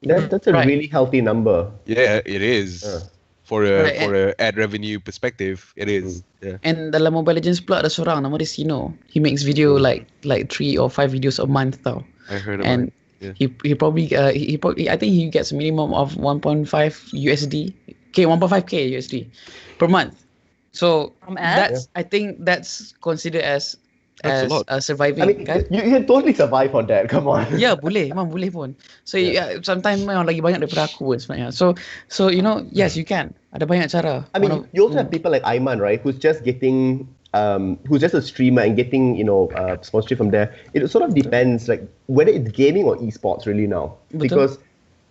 That's a really healthy number. Yeah, it is. For a ad revenue perspective, it is. Yeah. And dalam Mobile Legends pula ada seorang nama dia Sino. He makes video like 3 or 5 videos a month tau. I heard about And it. he probably I think he gets a minimum of 1.5 USD, 1.5k USD per month. So From ads? I think that's considered as That's a lot. surviving. I mean, kan? you can totally survive on that. Come on. Ya, memang boleh pun. So sometimes memang lagi banyak daripada aku pun sebenarnya. So you know, yes, you can. Ada banyak cara. I mean, you also have people like Aiman, right, who's just getting, who's just a streamer and getting, sponsorship from there. It sort of depends, like, whether it's gaming or esports really now. Betul. Because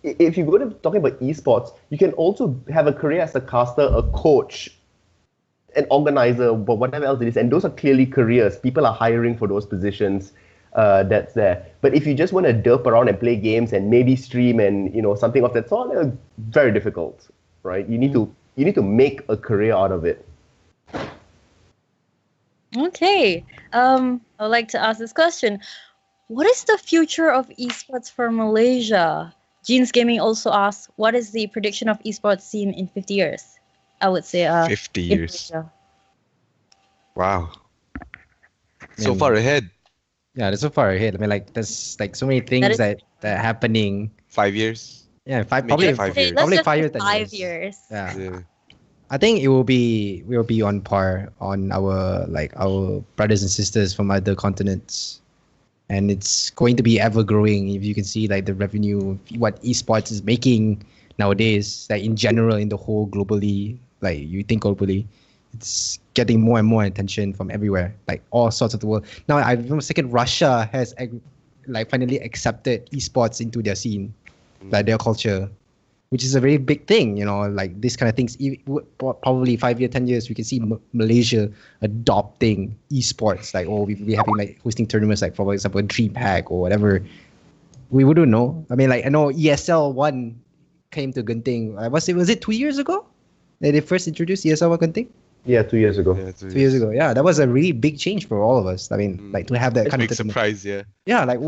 if you go to talking about esports, you can also have a career as a caster, a coach, an organizer, but whatever else it is. And those are clearly careers. People are hiring for those positions. That's there. But if you just want to derp around and play games and maybe stream and something of that sort, very difficult, right? You need to make a career out of it. Okay. I would like to ask this question. What is the future of esports for Malaysia? Jeans Gaming also asks, what is the prediction of esports scene in 50 years? I would say 50 in years. Malaysia. Wow. So far ahead. Yeah, they're so far ahead. I mean, like, there's like so many things that are happening. 5 years. Yeah, Maybe probably 5 Let's years. Probably just 5 say years, 10 5 years. years. Yeah. I think we'll be on par on our brothers and sisters from other continents, and it's going to be ever growing. If you can see like the revenue, what esports is making nowadays, like in general, in the whole globally, like you think globally, it's getting more and more attention from everywhere, like all sorts of the world. Now, I remember second Russia has like finally accepted esports into their scene, like their culture, which is a very big thing, like this kind of things. Probably 5 years, 10 years, we can see Malaysia adopting esports. Like, we're having like hosting tournaments, like for example, DreamHack or whatever. We wouldn't know. I mean, like I know ESL One came to Genting. Was it 2 years ago that they first introduced ESL One Genting? Yeah, 2 years ago. Yeah, 2 years ago. Yeah, that was a really big change for all of us. I mean, like to have that kind Big of tournament. surprise, yeah. Yeah, like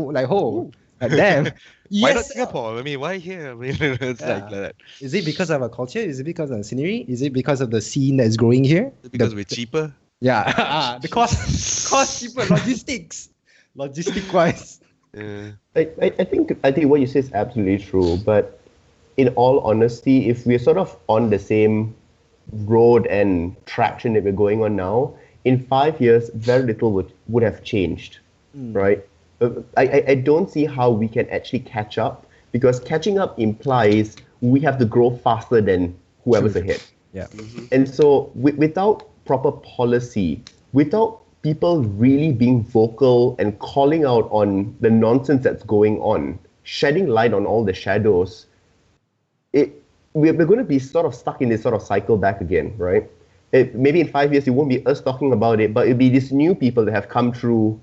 damn. Why not Yes. Singapore? I mean, why here? I mean, it's like that. Is it because of our culture? Is it because of the scenery? Is it because of the scene that's growing here? Because we're cheaper. Yeah, the cost cheaper, logistic wise. Yeah. I think what you say is absolutely true. But in all honesty, if we're sort of on the same road and traction that we're going on now, in 5 years, very little would have changed, right? I don't see how we can actually catch up, because catching up implies we have to grow faster than whoever's ahead. Yeah. And so without proper policy, without people really being vocal and calling out on the nonsense that's going on, shedding light on all the shadows, we're going to be sort of stuck in this sort of cycle back again, right? Maybe in 5 years, it won't be us talking about it, but it'll be these new people that have come through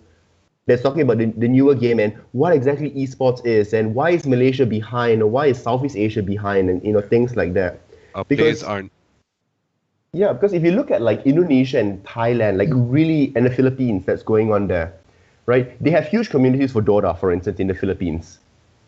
that's talking about the newer game and what exactly esports is and why is Malaysia behind or why is Southeast Asia behind and things like that. Our Because- players aren't. Yeah, because if you look at like Indonesia and Thailand, like really, and the Philippines that's going on there, right? They have huge communities for Dota, for instance, in the Philippines.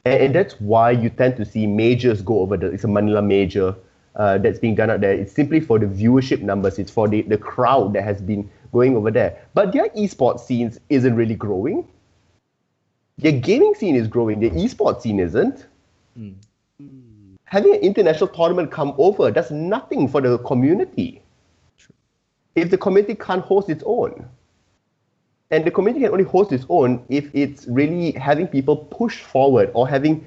And that's why you tend to see majors go over it's a Manila major that's being done out there. It's simply for the viewership numbers. It's for the crowd that has been going over there. But their esports scenes isn't really growing. Their gaming scene is growing. Their esports scene isn't. Having an international tournament come over does nothing for the community. If the community can't host its own. And the community can only host its own if it's really having people push forward or having,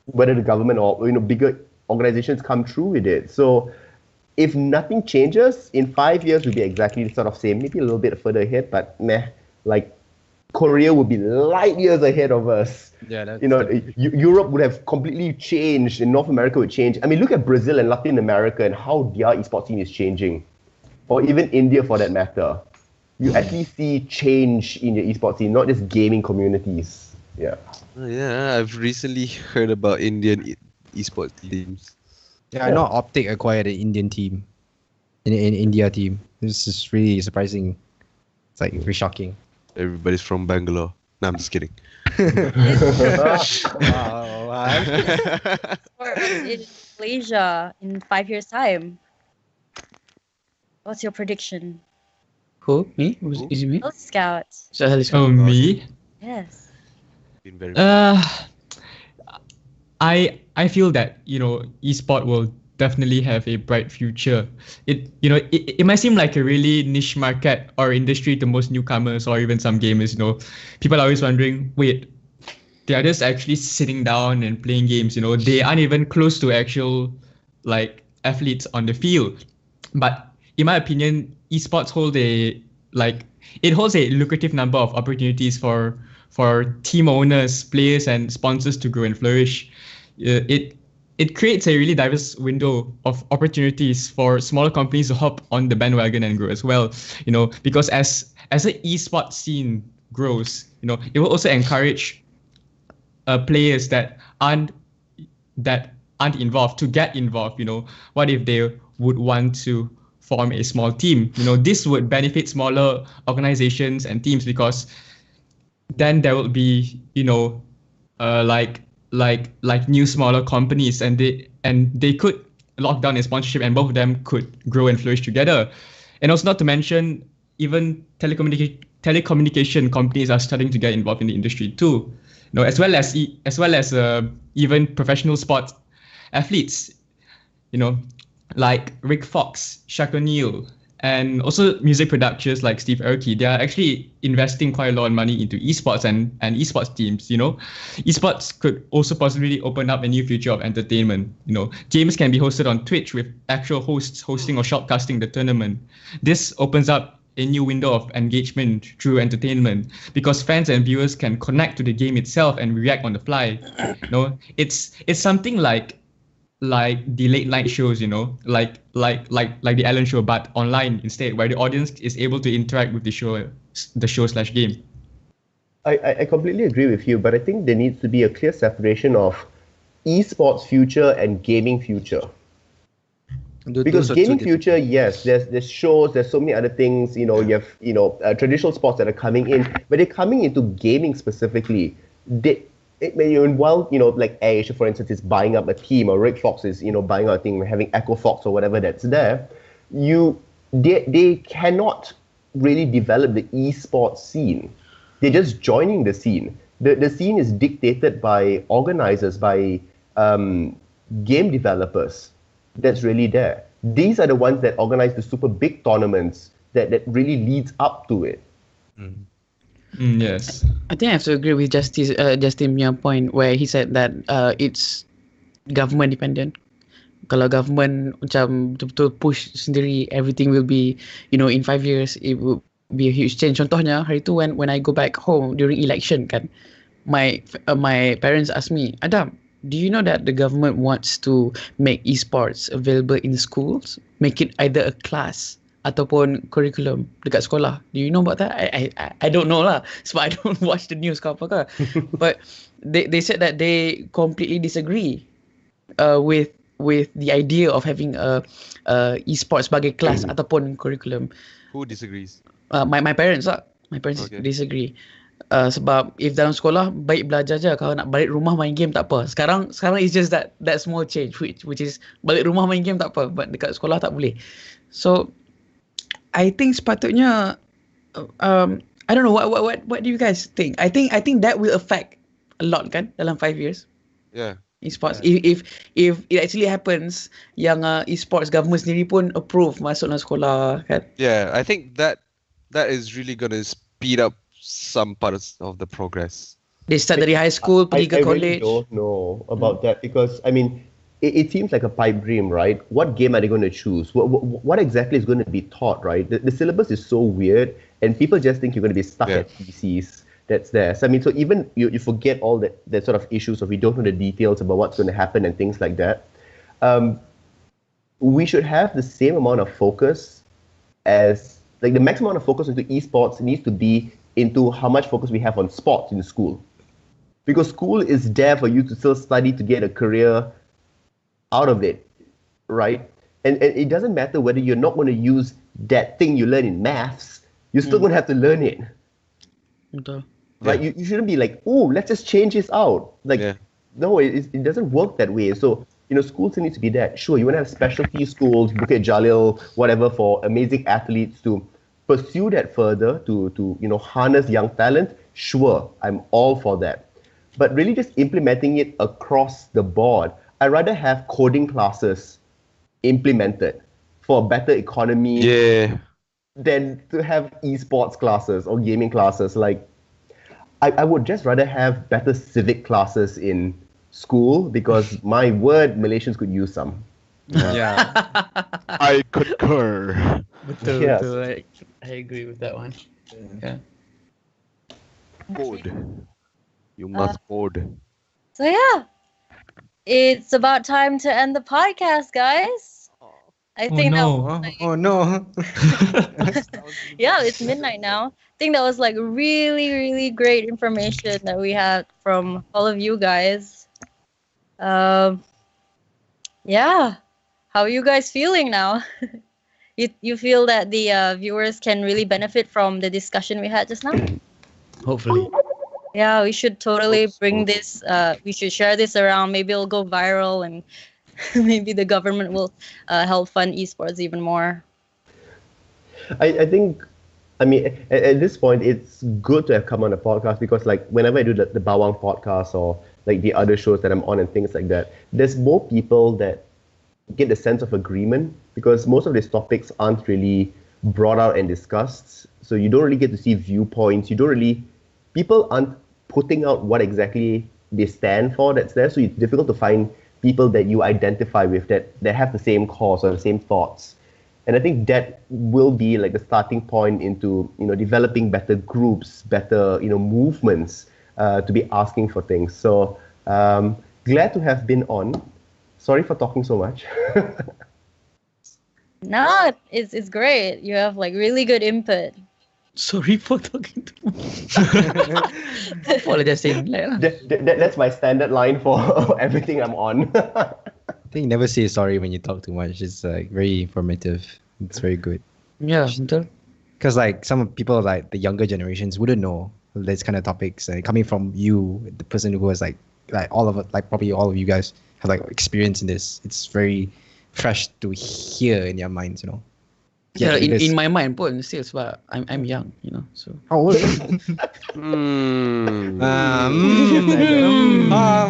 whether the government or bigger organizations come through with it. So if nothing changes, in 5 years we'll be exactly the sort of same, maybe a little bit further ahead, but like Korea would be light years ahead of us. Yeah, that's Europe would have completely changed, and North America would change. I mean, look at Brazil and Latin America and how their esports scene is changing, or even India for that matter. You actually see change in the esports scene, not just gaming communities. Yeah. Oh, yeah, I've recently heard about Indian esports teams. Yeah, I know Optic acquired an Indian team, in India team. This is really surprising. It's like very shocking. Everybody's from Bangalore. No, I'm just kidding. Or in Malaysia in 5 years' time. What's your prediction? Who? Me? Is it me? Health Scout. So Heli Oh, Scout. me? Yes. Been very I feel that esport will definitely have a bright future. It might seem like a really niche market or industry to most newcomers or even some gamers. People are always wondering, wait, they are just actually sitting down and playing games. They aren't even close to actual like athletes on the field. But in my opinion, esports holds a lucrative number of opportunities for team owners, players, and sponsors to grow and flourish. It creates a really diverse window of opportunities for smaller companies to hop on the bandwagon and grow as well. Because as the esports scene grows, it will also encourage players that aren't involved to get involved. What if they would want to form a small team? This would benefit smaller organizations and teams, because then there will be like new smaller companies, and they could lock down a sponsorship, and both of them could grow and flourish together. And also, not to mention, even telecommunication companies are starting to get involved in the industry too. As well as even professional sports athletes. Like Rick Fox, Shaq O'Neal, And also music producers like Steve Aoki, they are actually investing quite a lot of money into esports and esports teams, Esports could also possibly open up a new future of entertainment. Games can be hosted on Twitch with actual hosts hosting or shortcasting the tournament. This opens up a new window of engagement through entertainment because fans and viewers can connect to the game itself and react on the fly. It's something like the late night shows, like the Ellen Show, but online instead, where the audience is able to interact with the show/game. I completely agree with you, but I think there needs to be a clear separation of esports future and gaming future. Because gaming future, yes, there's shows, there's so many other things. You have traditional sports that are coming in, but they're coming into gaming specifically. While like Asia, for instance, is buying up a team, or Rick Fox is buying out a team, having Echo Fox or whatever that's there, they cannot really develop the esports scene. They're just joining the scene. The scene is dictated by organizers, by game developers. That's really there. These are the ones that organize the super big tournaments that really leads up to it. Yes. I think I have to agree with Justin point where he said that it's government dependent. Kalau government macam betul-betul push sendiri, everything will be, in 5 years it will be a huge change. Contohnya hari tu when I go back home during election kan, my parents asked me, Adam, do you know that the government wants to make esports available in schools, make it either a class ataupun curriculum dekat sekolah? Do you know about that? I don't know lah, sebab I don't watch the news ke apa ke. But they said that they completely disagree with the idea of having a esports sebagai class ataupun curriculum. Who disagrees? My parents lah. My parents disagree. Sebab if dalam sekolah baik belajar je, kalau nak balik rumah main game tak apa. Sekarang it's just that small change which is balik rumah main game tak apa, but dekat sekolah tak boleh. So I think sepatutnya I don't know what do you guys think? I think that will affect a lot kan dalam 5 years. Yeah. Esports. If it actually happens, yang esports government sendiri pun approve masuk dalam sekolah kan. Yeah, I think that is really going to speed up some parts of the progress. They start dari high school pergi ke college. I really don't know about that because it seems like a pipe dream, right? What game are they going to choose? What exactly is going to be taught, right? The syllabus is so weird, and people just think you're going to be stuck at PCs. That's there. So so even you forget all that sort of issues, or we don't know the details about what's going to happen and things like that. We should have the same amount of focus as the maximum amount of focus into esports needs to be into how much focus we have on sports in school. Because school is there for you to still study to get a career out of it, right? And it doesn't matter whether you're not going to use that thing you learn in maths, you're still going to have to learn it. Right? You shouldn't be like, oh, let's just change this out. No, it doesn't work that way. So, schools need to be there. Sure, you want to have specialty schools, Bukit Jalil, whatever, for amazing athletes to pursue that further, to harness young talent. Sure, I'm all for that. But really just implementing it across the board. I'd rather have coding classes implemented for a better economy than to have esports classes or gaming classes. I would just rather have better civic classes in school because my word, Malaysians could use some. Yeah. I concur. Betul, Yes. betul. I agree with that one. Yeah. Code. You must code. So yeah, it's about time to end the podcast, guys. I think that was Oh no. yeah, it's midnight now. I think that was really, really great information that we had from all of you guys. Yeah, how are you guys feeling now? You feel that the viewers can really benefit from the discussion we had just now? Hopefully. Yeah, we should totally bring this. We should share this around. Maybe it'll go viral, and maybe the government will help fund esports even more. I think, at this point, it's good to have come on a podcast because, whenever I do the Bawang podcast or the other shows that I'm on and things like that, there's more people that get the sense of agreement because most of these topics aren't really brought out and discussed. So you don't really get to see viewpoints. People aren't putting out what exactly they stand for that's there. So it's difficult to find people that you identify with that have the same cause or the same thoughts. And I think that will be like the starting point into developing better groups, better movements to be asking for things. So glad to have been on. Sorry for talking so much. No, it's great. You have like really good input. Sorry for talking too much. Apologize saying like That's my standard line for everything I'm on. I think never say sorry when you talk too much. It's like very informative. It's very good. Yeah, betul. Because like some people like the younger generations wouldn't know this kind of topics. Coming from you, the person who has like all of it, like probably all of you guys have like experience in this. It's very fresh to hear in your minds, Yeah, it is- in my mind pun still sebab I'm young, so How old?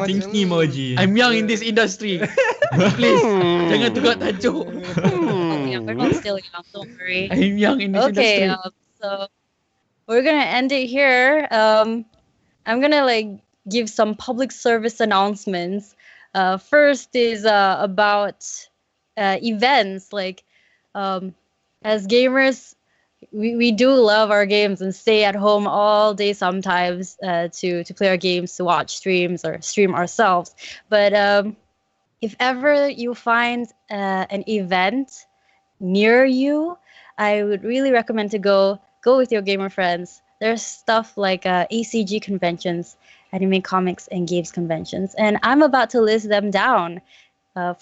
Thinking emoji. I'm young in this industry. Please, jangan tukar tajuk. Yeah, we're all still young, don't worry. I'm young in this Okay, industry. so we're gonna end it here. I'm gonna like give some public service announcements. First is about events. Like as gamers, we do love our games and stay at home all day sometimes to play our games, to watch streams or stream ourselves. But if ever you find an event near you, I would really recommend to go with your gamer friends. There's stuff like ACG conventions, anime, comics, and games conventions, and I'm about to list them down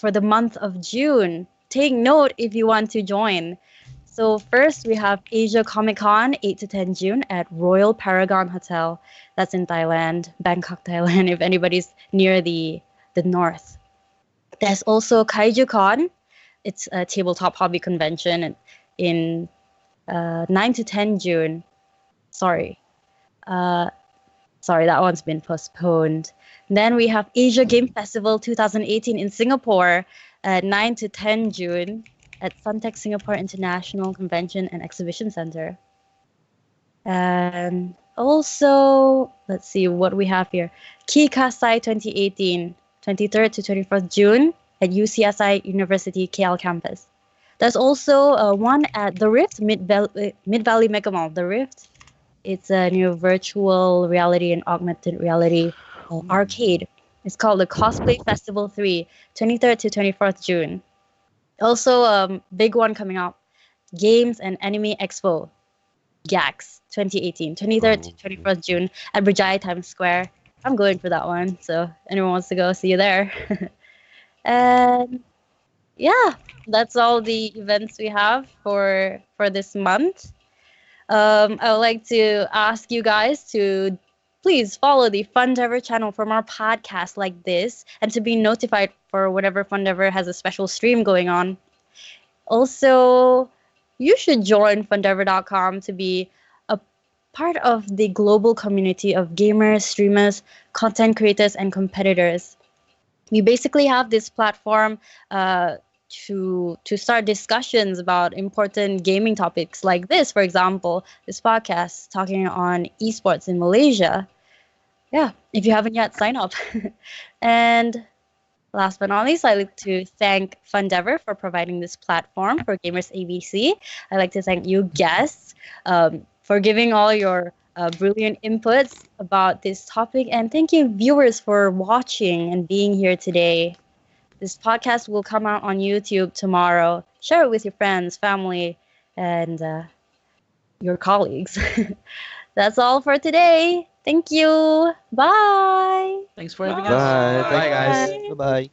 for the month of June. Take note if you want to join. So first we have Asia Comic Con 8 to 10 June at Royal Paragon Hotel. That's in Thailand, Bangkok, Thailand, if anybody's near the north. There's also Kaiju Con. It's a tabletop hobby convention in 9 to 10 June. Sorry, that one's been postponed. Then we have Asia Game Festival 2018 in Singapore at 9 to 10 June at Suntec Singapore International Convention and Exhibition Center. And also, let's see what we have here. Kikasai 2018, 23rd to 24th June at UCSI University KL campus. There's also one at The Rift, Mid-Valley Megamall. The Rift, it's a new virtual reality and augmented reality arcade. It's called the Cosplay Festival 3, 23rd to 24th June. Also, big one coming up, Games and Anime Expo, GAX 2018, 23rd to 24th June at Berjaya Times Square. I'm going for that one, so anyone wants to go, see you there. And yeah, that's all the events we have for this month. I would like to ask you guys to please follow the Fundever channel for more podcasts like this and to be notified for whenever Fundever has a special stream going on. Also, you should join fundever.com to be a part of the global community of gamers, streamers, content creators, and competitors. We basically have this platform to start discussions about important gaming topics like this, for example, this podcast talking on esports in Malaysia. Yeah, if you haven't yet, sign up. And last but not least, I'd like to thank Fundever for providing this platform for Gamers ABC. I'd like to thank you guests for giving all your brilliant inputs about this topic. And thank you, viewers, for watching and being here today. This podcast will come out on YouTube tomorrow. Share it with your friends, family, and your colleagues. That's all for today. Thank you. Bye. Thanks for having us. Bye. Bye, guys. Bye bye.